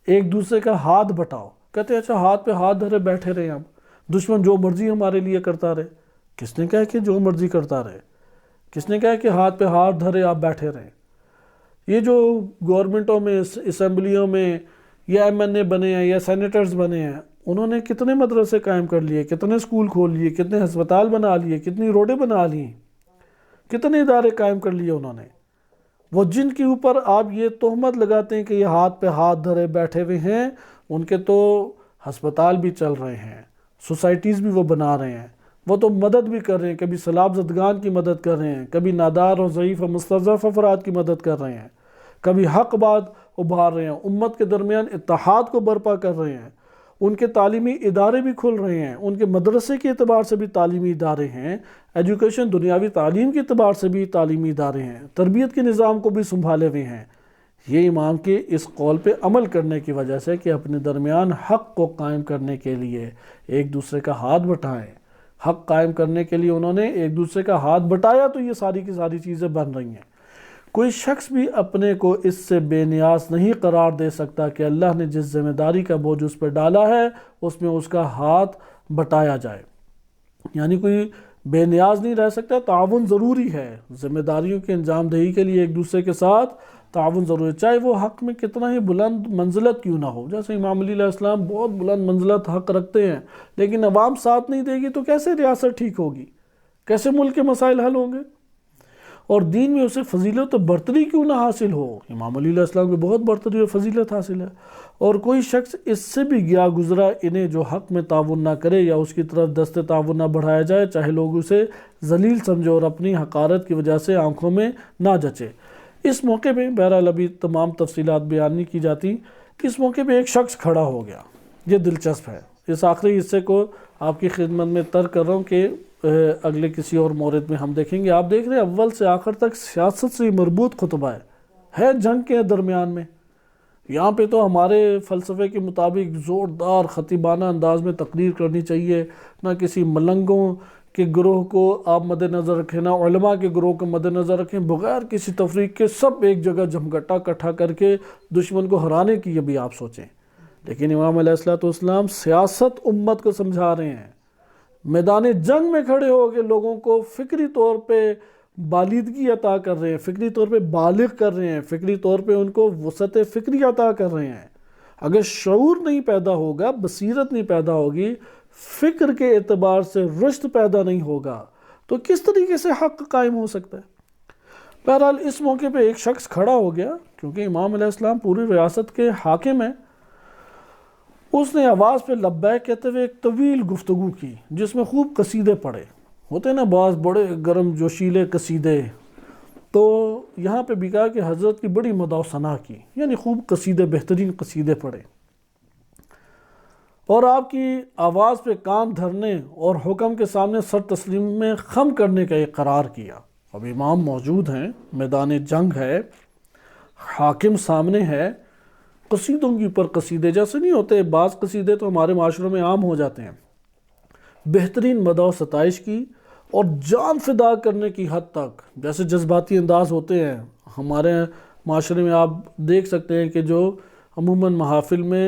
ایک دوسرے کا ہاتھ بٹاؤ۔ کہتے ہیں اچھا ہاتھ پہ ہاتھ دھرے بیٹھے رہے ہم، دشمن جو مرضی ہمارے لیے کرتا رہے۔ کس نے کہا کہ جو مرضی کرتا رہے؟ کس نے کہا کہ ہاتھ پہ ہاتھ دھرے آپ بیٹھے رہیں؟ یہ جو گورنمنٹوں میں، اسمبلیوں میں یا ایم این اے بنے ہیں یا سینیٹرز بنے ہیں، انہوں نے کتنے مدرسے قائم کر لیے، کتنے اسکول کھول لیے، کتنے ہسپتال بنا لیے، کتنی روڈیں بنا لی، کتنے ادارے قائم کر لیے انہوں نے۔ وہ جن کے اوپر آپ یہ تہمت لگاتے ہیں کہ یہ ہاتھ پہ ہاتھ دھرے بیٹھے ہوئے ہیں، ان کے تو ہسپتال بھی چل رہے ہیں، سوسائٹیز بھی وہ بنا رہے ہیں، وہ تو مدد بھی کر رہے ہیں، کبھی سیلاب زدگان کی مدد کر رہے ہیں، کبھی نادار اور ضعیف اور مستضعف افراد کی مدد کر رہے ہیں، کبھی حق بات ابھار رہے ہیں، امت کے درمیان اتحاد کو برپا کر رہے ہیں، ان کے تعلیمی ادارے بھی کھل رہے ہیں، ان کے مدرسے کے اعتبار سے بھی تعلیمی ادارے ہیں، ایجوکیشن دنیاوی تعلیم کے اعتبار سے بھی تعلیمی ادارے ہیں، تربیت کے نظام کو بھی سنبھالے ہوئے ہیں۔ یہ امام کے اس قول پہ عمل کرنے کی وجہ سے کہ اپنے درمیان حق کو قائم کرنے کے لیے ایک دوسرے کا ہاتھ بٹائیں، حق قائم کرنے کے لیے انہوں نے ایک دوسرے کا ہاتھ بٹایا تو یہ ساری کی ساری چیزیں بن رہی ہیں۔ کوئی شخص بھی اپنے کو اس سے بے نیاز نہیں قرار دے سکتا کہ اللہ نے جس ذمہ داری کا بوجھ اس پہ ڈالا ہے اس میں اس کا ہاتھ بٹایا جائے، یعنی کوئی بے نیاز نہیں رہ سکتا۔ تعاون ضروری ہے، ذمہ داریوں کے انجام دہی کے لیے ایک دوسرے کے ساتھ تعاون ضروری ہے، چاہے وہ حق میں کتنا ہی بلند منزلت کیوں نہ ہو۔ جیسے امام علی علیہ السلام بہت بلند منزلت حق رکھتے ہیں، لیکن عوام ساتھ نہیں دے گی تو کیسے ریاست ٹھیک ہوگی، کیسے ملک کے مسائل حل ہوں گے؟ اور دین میں اسے فضیلت و برتری کیوں نہ حاصل ہو؟ امام علیہ السلام کو بہت برتری و فضیلت حاصل ہے، اور کوئی شخص اس سے بھی گیا گزرا انہیں جو حق میں تعاون نہ کرے یا اس کی طرف دست تعاون نہ بڑھایا جائے، چاہے لوگ اسے ذلیل سمجھے اور اپنی حقارت کی وجہ سے آنکھوں میں نہ جچے۔ اس موقع پہ بہرحال ابھی تمام تفصیلات بیان نہیں کی جاتی، اس موقع پہ ایک شخص کھڑا ہو گیا، یہ دلچسپ ہے۔ اس آخری حصے کو آپ کی خدمت میں ترک کر رہا ہوں کہ اگلے کسی اور مورد میں ہم دیکھیں گے۔ آپ دیکھ رہے ہیں اول سے آخر تک سیاست سے مربوط خطبہ ہے جنگ کے درمیان میں۔ یہاں پہ تو ہمارے فلسفے کے مطابق زوردار خطیبانہ انداز میں تقریر کرنی چاہیے، نہ کسی ملنگوں کے گروہ کو آپ مد نظر رکھیں، نہ علماء کے گروہ کو مد نظر رکھیں، بغیر کسی تفریق کے سب ایک جگہ جمگٹا اکٹھا کر کے دشمن کو ہرانے کی یہ بھی آپ سوچیں۔ لیکن امام علیہ السلام سیاست امت کو سمجھا رہے ہیں، میدان جنگ میں کھڑے ہو کے لوگوں کو فکری طور پہ بالیدگی عطا کر رہے ہیں، فکری طور پہ بالغ کر رہے ہیں، فکری طور پہ ان کو وسعت فکری عطا کر رہے ہیں۔ اگر شعور نہیں پیدا ہوگا، بصیرت نہیں پیدا ہوگی، فکر کے اعتبار سے رشد پیدا نہیں ہوگا، تو کس طریقے سے حق قائم ہو سکتا ہے؟ بہرحال اس موقع پہ ایک شخص کھڑا ہو گیا، کیونکہ امام علیہ السلام پوری ریاست کے حاکم ہیں۔ اس نے آواز پہ لبیک کہتے ہوئے ایک طویل گفتگو کی، جس میں خوب قصیدے پڑھے، ہوتے ہیں نا بعض بڑے گرم جوشیلے قصیدے، تو یہاں پہ بھی کہا کہ حضرت کی بڑی مدح و ثنا کی، یعنی خوب قصیدے، بہترین قصیدے پڑھے، اور آپ کی آواز پہ کان دھرنے اور حکم کے سامنے سر تسلیم میں خم کرنے کا اقرار کیا۔ اب امام موجود ہیں، میدان جنگ ہے، حاکم سامنے ہے، قصیدوں کی اوپر قصیدے، جیسے نہیں ہوتے بعض قصیدے تو ہمارے معاشروں میں عام ہو جاتے ہیں، بہترین مدح و ستائش کی اور جان فدا کرنے کی حد تک، جیسے جذباتی انداز ہوتے ہیں ہمارے معاشرے میں۔ آپ دیکھ سکتے ہیں کہ جو عموماً محافل میں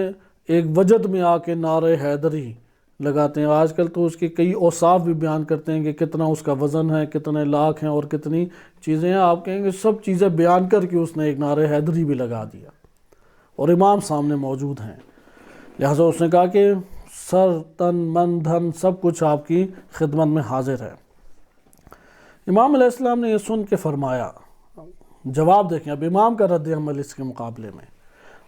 ایک وجد میں آ کے نعرہ حیدری لگاتے ہیں، آج کل تو اس کے کئی اوصاف بھی بیان کرتے ہیں کہ کتنا اس کا وزن ہے، کتنے لاکھ ہیں اور کتنی چیزیں ہیں، آپ کہیں گے سب چیزیں بیان کر کے اس نے ایک نعرہ حیدری بھی لگا دیا، اور امام سامنے موجود ہیں، لہٰذا اس نے کہا کہ سر تن من دھن سب کچھ آپ کی خدمت میں حاضر ہے۔ امام علیہ السلام نے یہ سن کے فرمایا، جواب دیکھیں اب امام کا رد عمل اس کے مقابلے میں،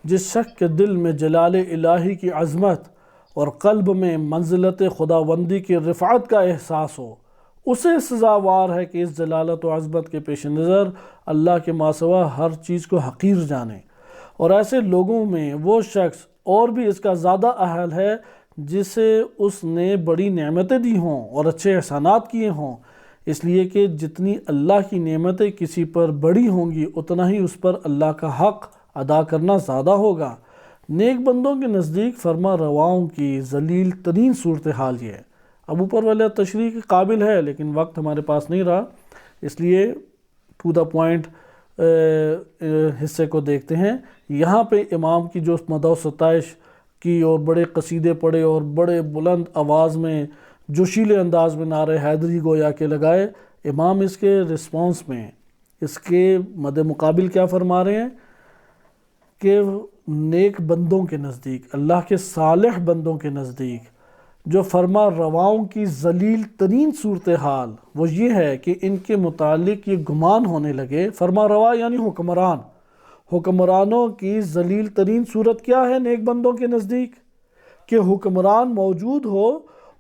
جس شخص کے دل میں جلال الہی کی عظمت اور قلب میں منزلت خداوندی کی رفعت کا احساس ہو، اسے سزاوار ہے کہ اس جلالت و عظمت کے پیش نظر اللہ کے ماسوا ہر چیز کو حقیر جانے، اور ایسے لوگوں میں وہ شخص اور بھی اس کا زیادہ اہل ہے جسے اس نے بڑی نعمتیں دی ہوں اور اچھے احسانات کیے ہوں، اس لیے کہ جتنی اللہ کی نعمتیں کسی پر بڑی ہوں گی اتنا ہی اس پر اللہ کا حق ادا کرنا زیادہ ہوگا۔ نیک بندوں کے نزدیک فرما رواؤں کی ذلیل ترین صورتحال یہ ہے۔ اب اوپر والا تشریح کے قابل ہے لیکن وقت ہمارے پاس نہیں رہا، اس لیے ٹو دا پوائنٹ حصے کو دیکھتے ہیں۔ یہاں پہ امام کی جو مدح و ستائش کی اور بڑے قصیدے پڑھے اور بڑے بلند آواز میں جوشیلے انداز میں نعرہ حیدری گویا کے لگائے، امام اس کے رسپانس میں اس کے مد مقابل کیا فرما رہے ہیں کہ نیک بندوں کے نزدیک، اللہ کے صالح بندوں کے نزدیک جو فرما رواؤں کی ذلیل ترین صورتحال وہ یہ ہے کہ ان کے متعلق یہ گمان ہونے لگے، فرما روا یعنی حکمران، حکمرانوں کی ذلیل ترین صورت کیا ہے نیک بندوں کے نزدیک؟ کہ حکمران موجود ہو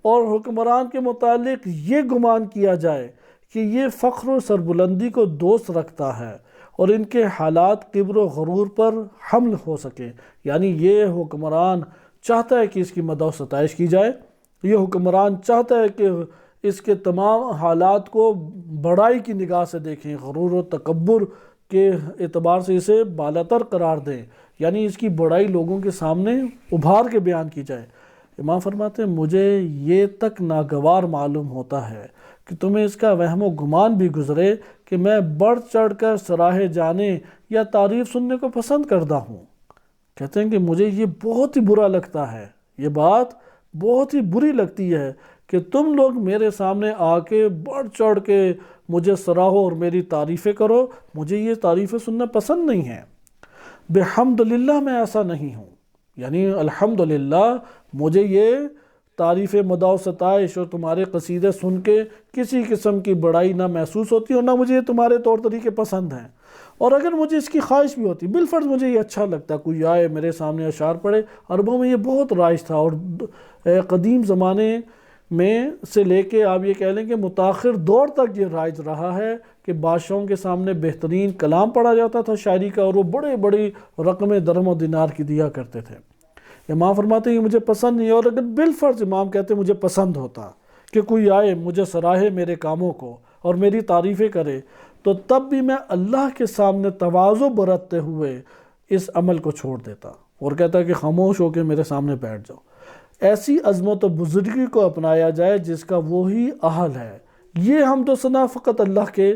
اور حکمران کے متعلق یہ گمان کیا جائے کہ یہ فخر و سربلندی کو دوست رکھتا ہے اور ان کے حالات کبر و غرور پر حمل ہو سکے، یعنی یہ حکمران چاہتا ہے کہ اس کی مدح و ستائش کی جائے، یہ حکمران چاہتا ہے کہ اس کے تمام حالات کو بڑائی کی نگاہ سے دیکھیں، غرور و تکبر کے اعتبار سے اسے بالاتر قرار دیں، یعنی اس کی بڑائی لوگوں کے سامنے ابھار کے بیان کی جائے۔ امام فرماتے ہیں مجھے یہ تک ناگوار معلوم ہوتا ہے کہ تمہیں اس کا وہم و گمان بھی گزرے کہ میں بڑھ چڑھ کر سراہے جانے یا تعریف سننے کو پسند کرتا ہوں۔ کہتے ہیں کہ مجھے یہ بہت ہی برا لگتا ہے، یہ بات بہت ہی بری لگتی ہے کہ تم لوگ میرے سامنے آ کے بڑھ چڑھ کے مجھے سراہو اور میری تعریفیں کرو، مجھے یہ تعریفیں سننا پسند نہیں ہے۔ بحمدللہ میں ایسا نہیں ہوں، یعنی الحمدللہ مجھے یہ تعریف مدح و ستائش اور تمہارے قصیدے سن کے کسی قسم کی بڑائی نہ محسوس ہوتی اور نہ مجھے یہ تمہارے طور طریقے پسند ہیں، اور اگر مجھے اس کی خواہش بھی ہوتی بالفرض مجھے یہ اچھا لگتا کوئی آئے میرے سامنے اشعار پڑھے۔ عربوں میں یہ بہت رائج تھا، اور قدیم زمانے میں سے لے کے آپ یہ کہہ لیں کہ متاخر دور تک یہ رائج رہا ہے کہ بادشاہوں کے سامنے بہترین کلام پڑھا جاتا تھا شاعری کا، اور وہ بڑے بڑی رقم درہم و دینار کی دیا کرتے تھے۔ امام فرماتے ہیں یہ مجھے پسند نہیں، اور اگر بالفرض امام کہتے مجھے پسند ہوتا کہ کوئی آئے مجھے سراہے میرے کاموں کو اور میری تعریفیں کرے، تو تب بھی میں اللہ کے سامنے تواضع برتتے ہوئے اس عمل کو چھوڑ دیتا اور کہتا کہ خاموش ہو کے میرے سامنے بیٹھ جاؤ۔ ایسی عظمت و بزرگی کو اپنایا جائے جس کا وہی اہل ہے۔ یہ حمد و ثنا فقط اللہ کے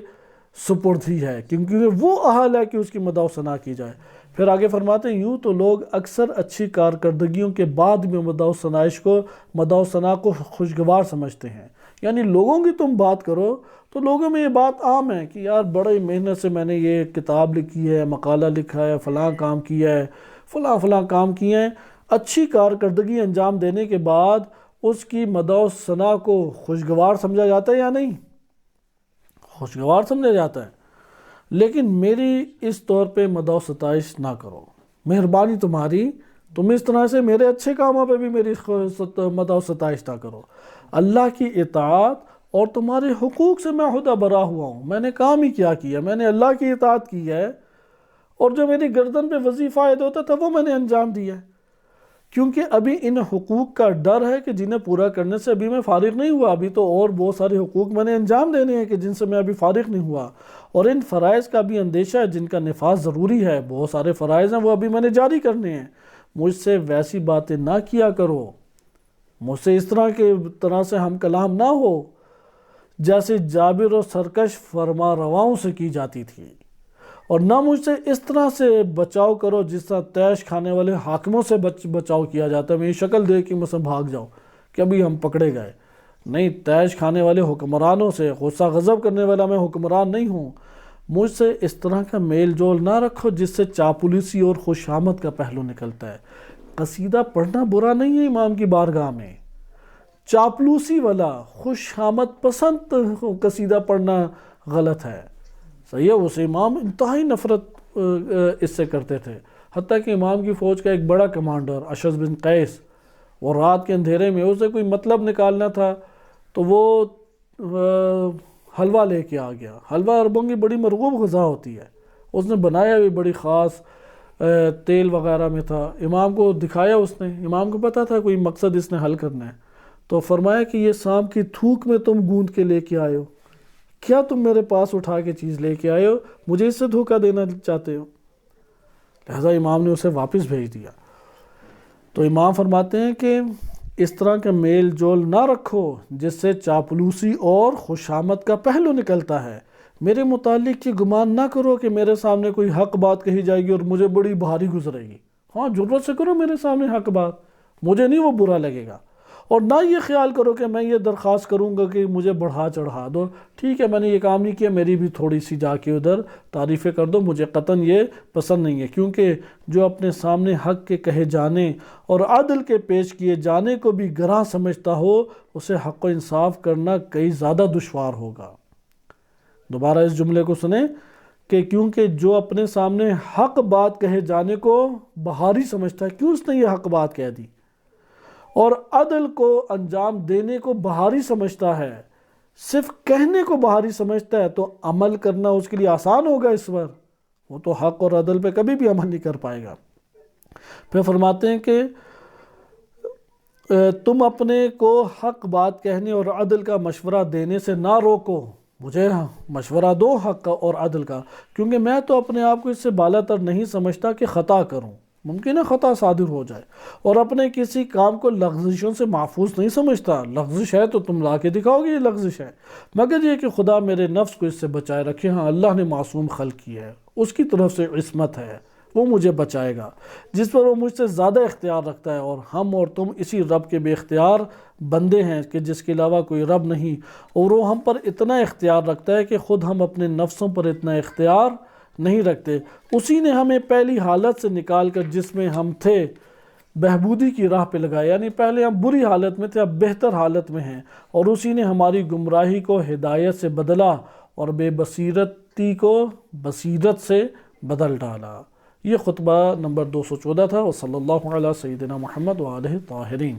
سپرد ہی ہے، کیونکہ وہ اہل ہے کہ اس کی مدح و ثنا کی جائے۔ پھر آگے فرماتے ہیں یوں تو لوگ اکثر اچھی کارکردگیوں کے بعد میں مدح و ثنا کو خوشگوار سمجھتے ہیں۔ یعنی لوگوں کی تم بات کرو تو لوگوں میں یہ بات عام ہے کہ یار بڑے محنت سے میں نے یہ کتاب لکھی ہے، مقالہ لکھا ہے، فلاں کام کیا ہے، فلاں کام کیے ہیں۔ اچھی کارکردگی انجام دینے کے بعد اس کی مدح و ثنا کو خوشگوار سمجھا جاتا ہے یا نہیں؟ خوشگوار سمجھا جاتا ہے۔ لیکن میری اس طور پہ مدح و ستائش نہ کرو، مہربانی تمہاری، تم اس طرح سے میرے اچھے کاموں پہ بھی میری مدح و ستائش نہ کرو۔ اللہ کی اطاعت اور تمہارے حقوق سے میں عہدہ برا ہوا ہوں، میں نے کام ہی کیا میں نے اللہ کی اطاعت کی ہے، اور جو میری گردن پہ وظیفہ عائد ہوتا تھا وہ میں نے انجام دیا ہے، کیونکہ ابھی ان حقوق کا ڈر ہے کہ جنہیں پورا کرنے سے ابھی میں فارغ نہیں ہوا، ابھی تو اور بہت سارے حقوق میں نے انجام دینے ہیں کہ جن سے میں ابھی فارغ نہیں ہوا، اور ان فرائض کا بھی اندیشہ ہے جن کا نفاذ ضروری ہے، بہت سارے فرائض ہیں وہ ابھی میں نے جاری کرنے ہیں۔ مجھ سے ویسی باتیں نہ کیا کرو، مجھ سے اس طرح سے ہم کلام نہ ہو جیسے جابر و سرکش فرما رواؤں سے کی جاتی تھی، اور نہ مجھ سے اس طرح سے بچاؤ کرو جس طرح تیش کھانے والے حاکموں سے بچاؤ کیا جاتا ہے۔ میں یہ شکل دیکھ کے مثلا بھاگ جاؤ کہ ابھی ہم پکڑے گئے، نہیں، تیش کھانے والے حکمرانوں سے غصہ غضب کرنے والا میں حکمران نہیں ہوں۔ مجھ سے اس طرح کا میل جول نہ رکھو جس سے چاپلوسی اور خوش آمد کا پہلو نکلتا ہے۔ قصیدہ پڑھنا برا نہیں ہے امام کی بارگاہ میں، چاپلوسی والا خوش آمد پسند قصیدہ پڑھنا غلط ہے۔ صحیح ہے، اس امام انتہائی نفرت اس سے کرتے تھے، حتیٰ کہ امام کی فوج کا ایک بڑا کمانڈر اشعث بن قیس، وہ رات کے اندھیرے میں اسے کوئی مطلب نکالنا تھا تو وہ حلوہ لے کے آ گیا۔ حلوہ عربوں کی بڑی مرغوب غذا ہوتی ہے، اس نے بنایا بھی بڑی خاص تیل وغیرہ میں تھا، امام کو دکھایا، اس نے، امام کو پتہ تھا کوئی مقصد اس نے حل کرنا ہے، تو فرمایا کہ یہ سانپ کی تھوک میں تم گوندھ کے لے کے آئے ہو، کیا تم میرے پاس اٹھا کے چیز لے کے آئے ہو، مجھے اس سے دھوکہ دینا چاہتے ہو؟ لہذا امام نے اسے واپس بھیج دیا۔ تو امام فرماتے ہیں کہ اس طرح کا میل جول نہ رکھو جس سے چاپلوسی اور خوش آمد کا پہلو نکلتا ہے۔ میرے متعلق یہ گمان نہ کرو کہ میرے سامنے کوئی حق بات کہی جائے گی اور مجھے بڑی بھاری گزرے گی۔ ہاں، جرت سے کرو میرے سامنے حق بات، مجھے نہیں وہ برا لگے گا، اور نہ یہ خیال کرو کہ میں یہ درخواست کروں گا کہ مجھے بڑھا چڑھا دو، ٹھیک ہے میں نے یہ کام نہیں کیا، میری بھی تھوڑی سی جا کے ادھر تعریفیں کر دو، مجھے قطعاً یہ پسند نہیں ہے، کیونکہ جو اپنے سامنے حق کے کہے جانے اور عدل کے پیش کیے جانے کو بھی گراں سمجھتا ہو، اسے حق و انصاف کرنا کئی زیادہ دشوار ہوگا۔ دوبارہ اس جملے کو سنیں کہ کیونکہ جو اپنے سامنے حق بات کہے جانے کو بہاری سمجھتا ہے، کیوں اس نے یہ حق بات کہہ دی، اور عدل کو انجام دینے کو بہاری سمجھتا ہے، صرف کہنے کو بہاری سمجھتا ہے، تو عمل کرنا اس کے لیے آسان ہوگا اس پر، وہ تو حق اور عدل پہ کبھی بھی عمل نہیں کر پائے گا۔ پھر فرماتے ہیں کہ تم اپنے کو حق بات کہنے اور عدل کا مشورہ دینے سے نہ روکو، مجھے مشورہ دو حق کا اور عدل کا، کیونکہ میں تو اپنے آپ کو اس سے بالا تر نہیں سمجھتا کہ خطا کروں، ممکن ہے خطا صادر ہو جائے، اور اپنے کسی کام کو لغزشوں سے محفوظ نہیں سمجھتا، لغزش ہے تو تم لا کے دکھاؤ گے یہ لغزش ہے، مگر یہ کہ خدا میرے نفس کو اس سے بچائے رکھے، ہاں اللہ نے معصوم خلق کیا ہے، اس کی طرف سے عصمت ہے، وہ مجھے بچائے گا، جس پر وہ مجھ سے زیادہ اختیار رکھتا ہے، اور ہم اور تم اسی رب کے بے اختیار بندے ہیں کہ جس کے علاوہ کوئی رب نہیں، اور وہ ہم پر اتنا اختیار رکھتا ہے کہ خود ہم اپنے نفسوں پر اتنا اختیار نہیں رکھتے۔ اسی نے ہمیں پہلی حالت سے نکال کر جس میں ہم تھے بہبودی کی راہ پہ لگایا، یعنی پہلے ہم بری حالت میں تھے، اب بہتر حالت میں ہیں، اور اسی نے ہماری گمراہی کو ہدایت سے بدلا اور بے بصیرتی کو بصیرت سے بدل ڈالا۔ یہ خطبہ نمبر 214 تھا۔ وصلی اللہ علی سیدنا محمد وآلہ الطاہرین۔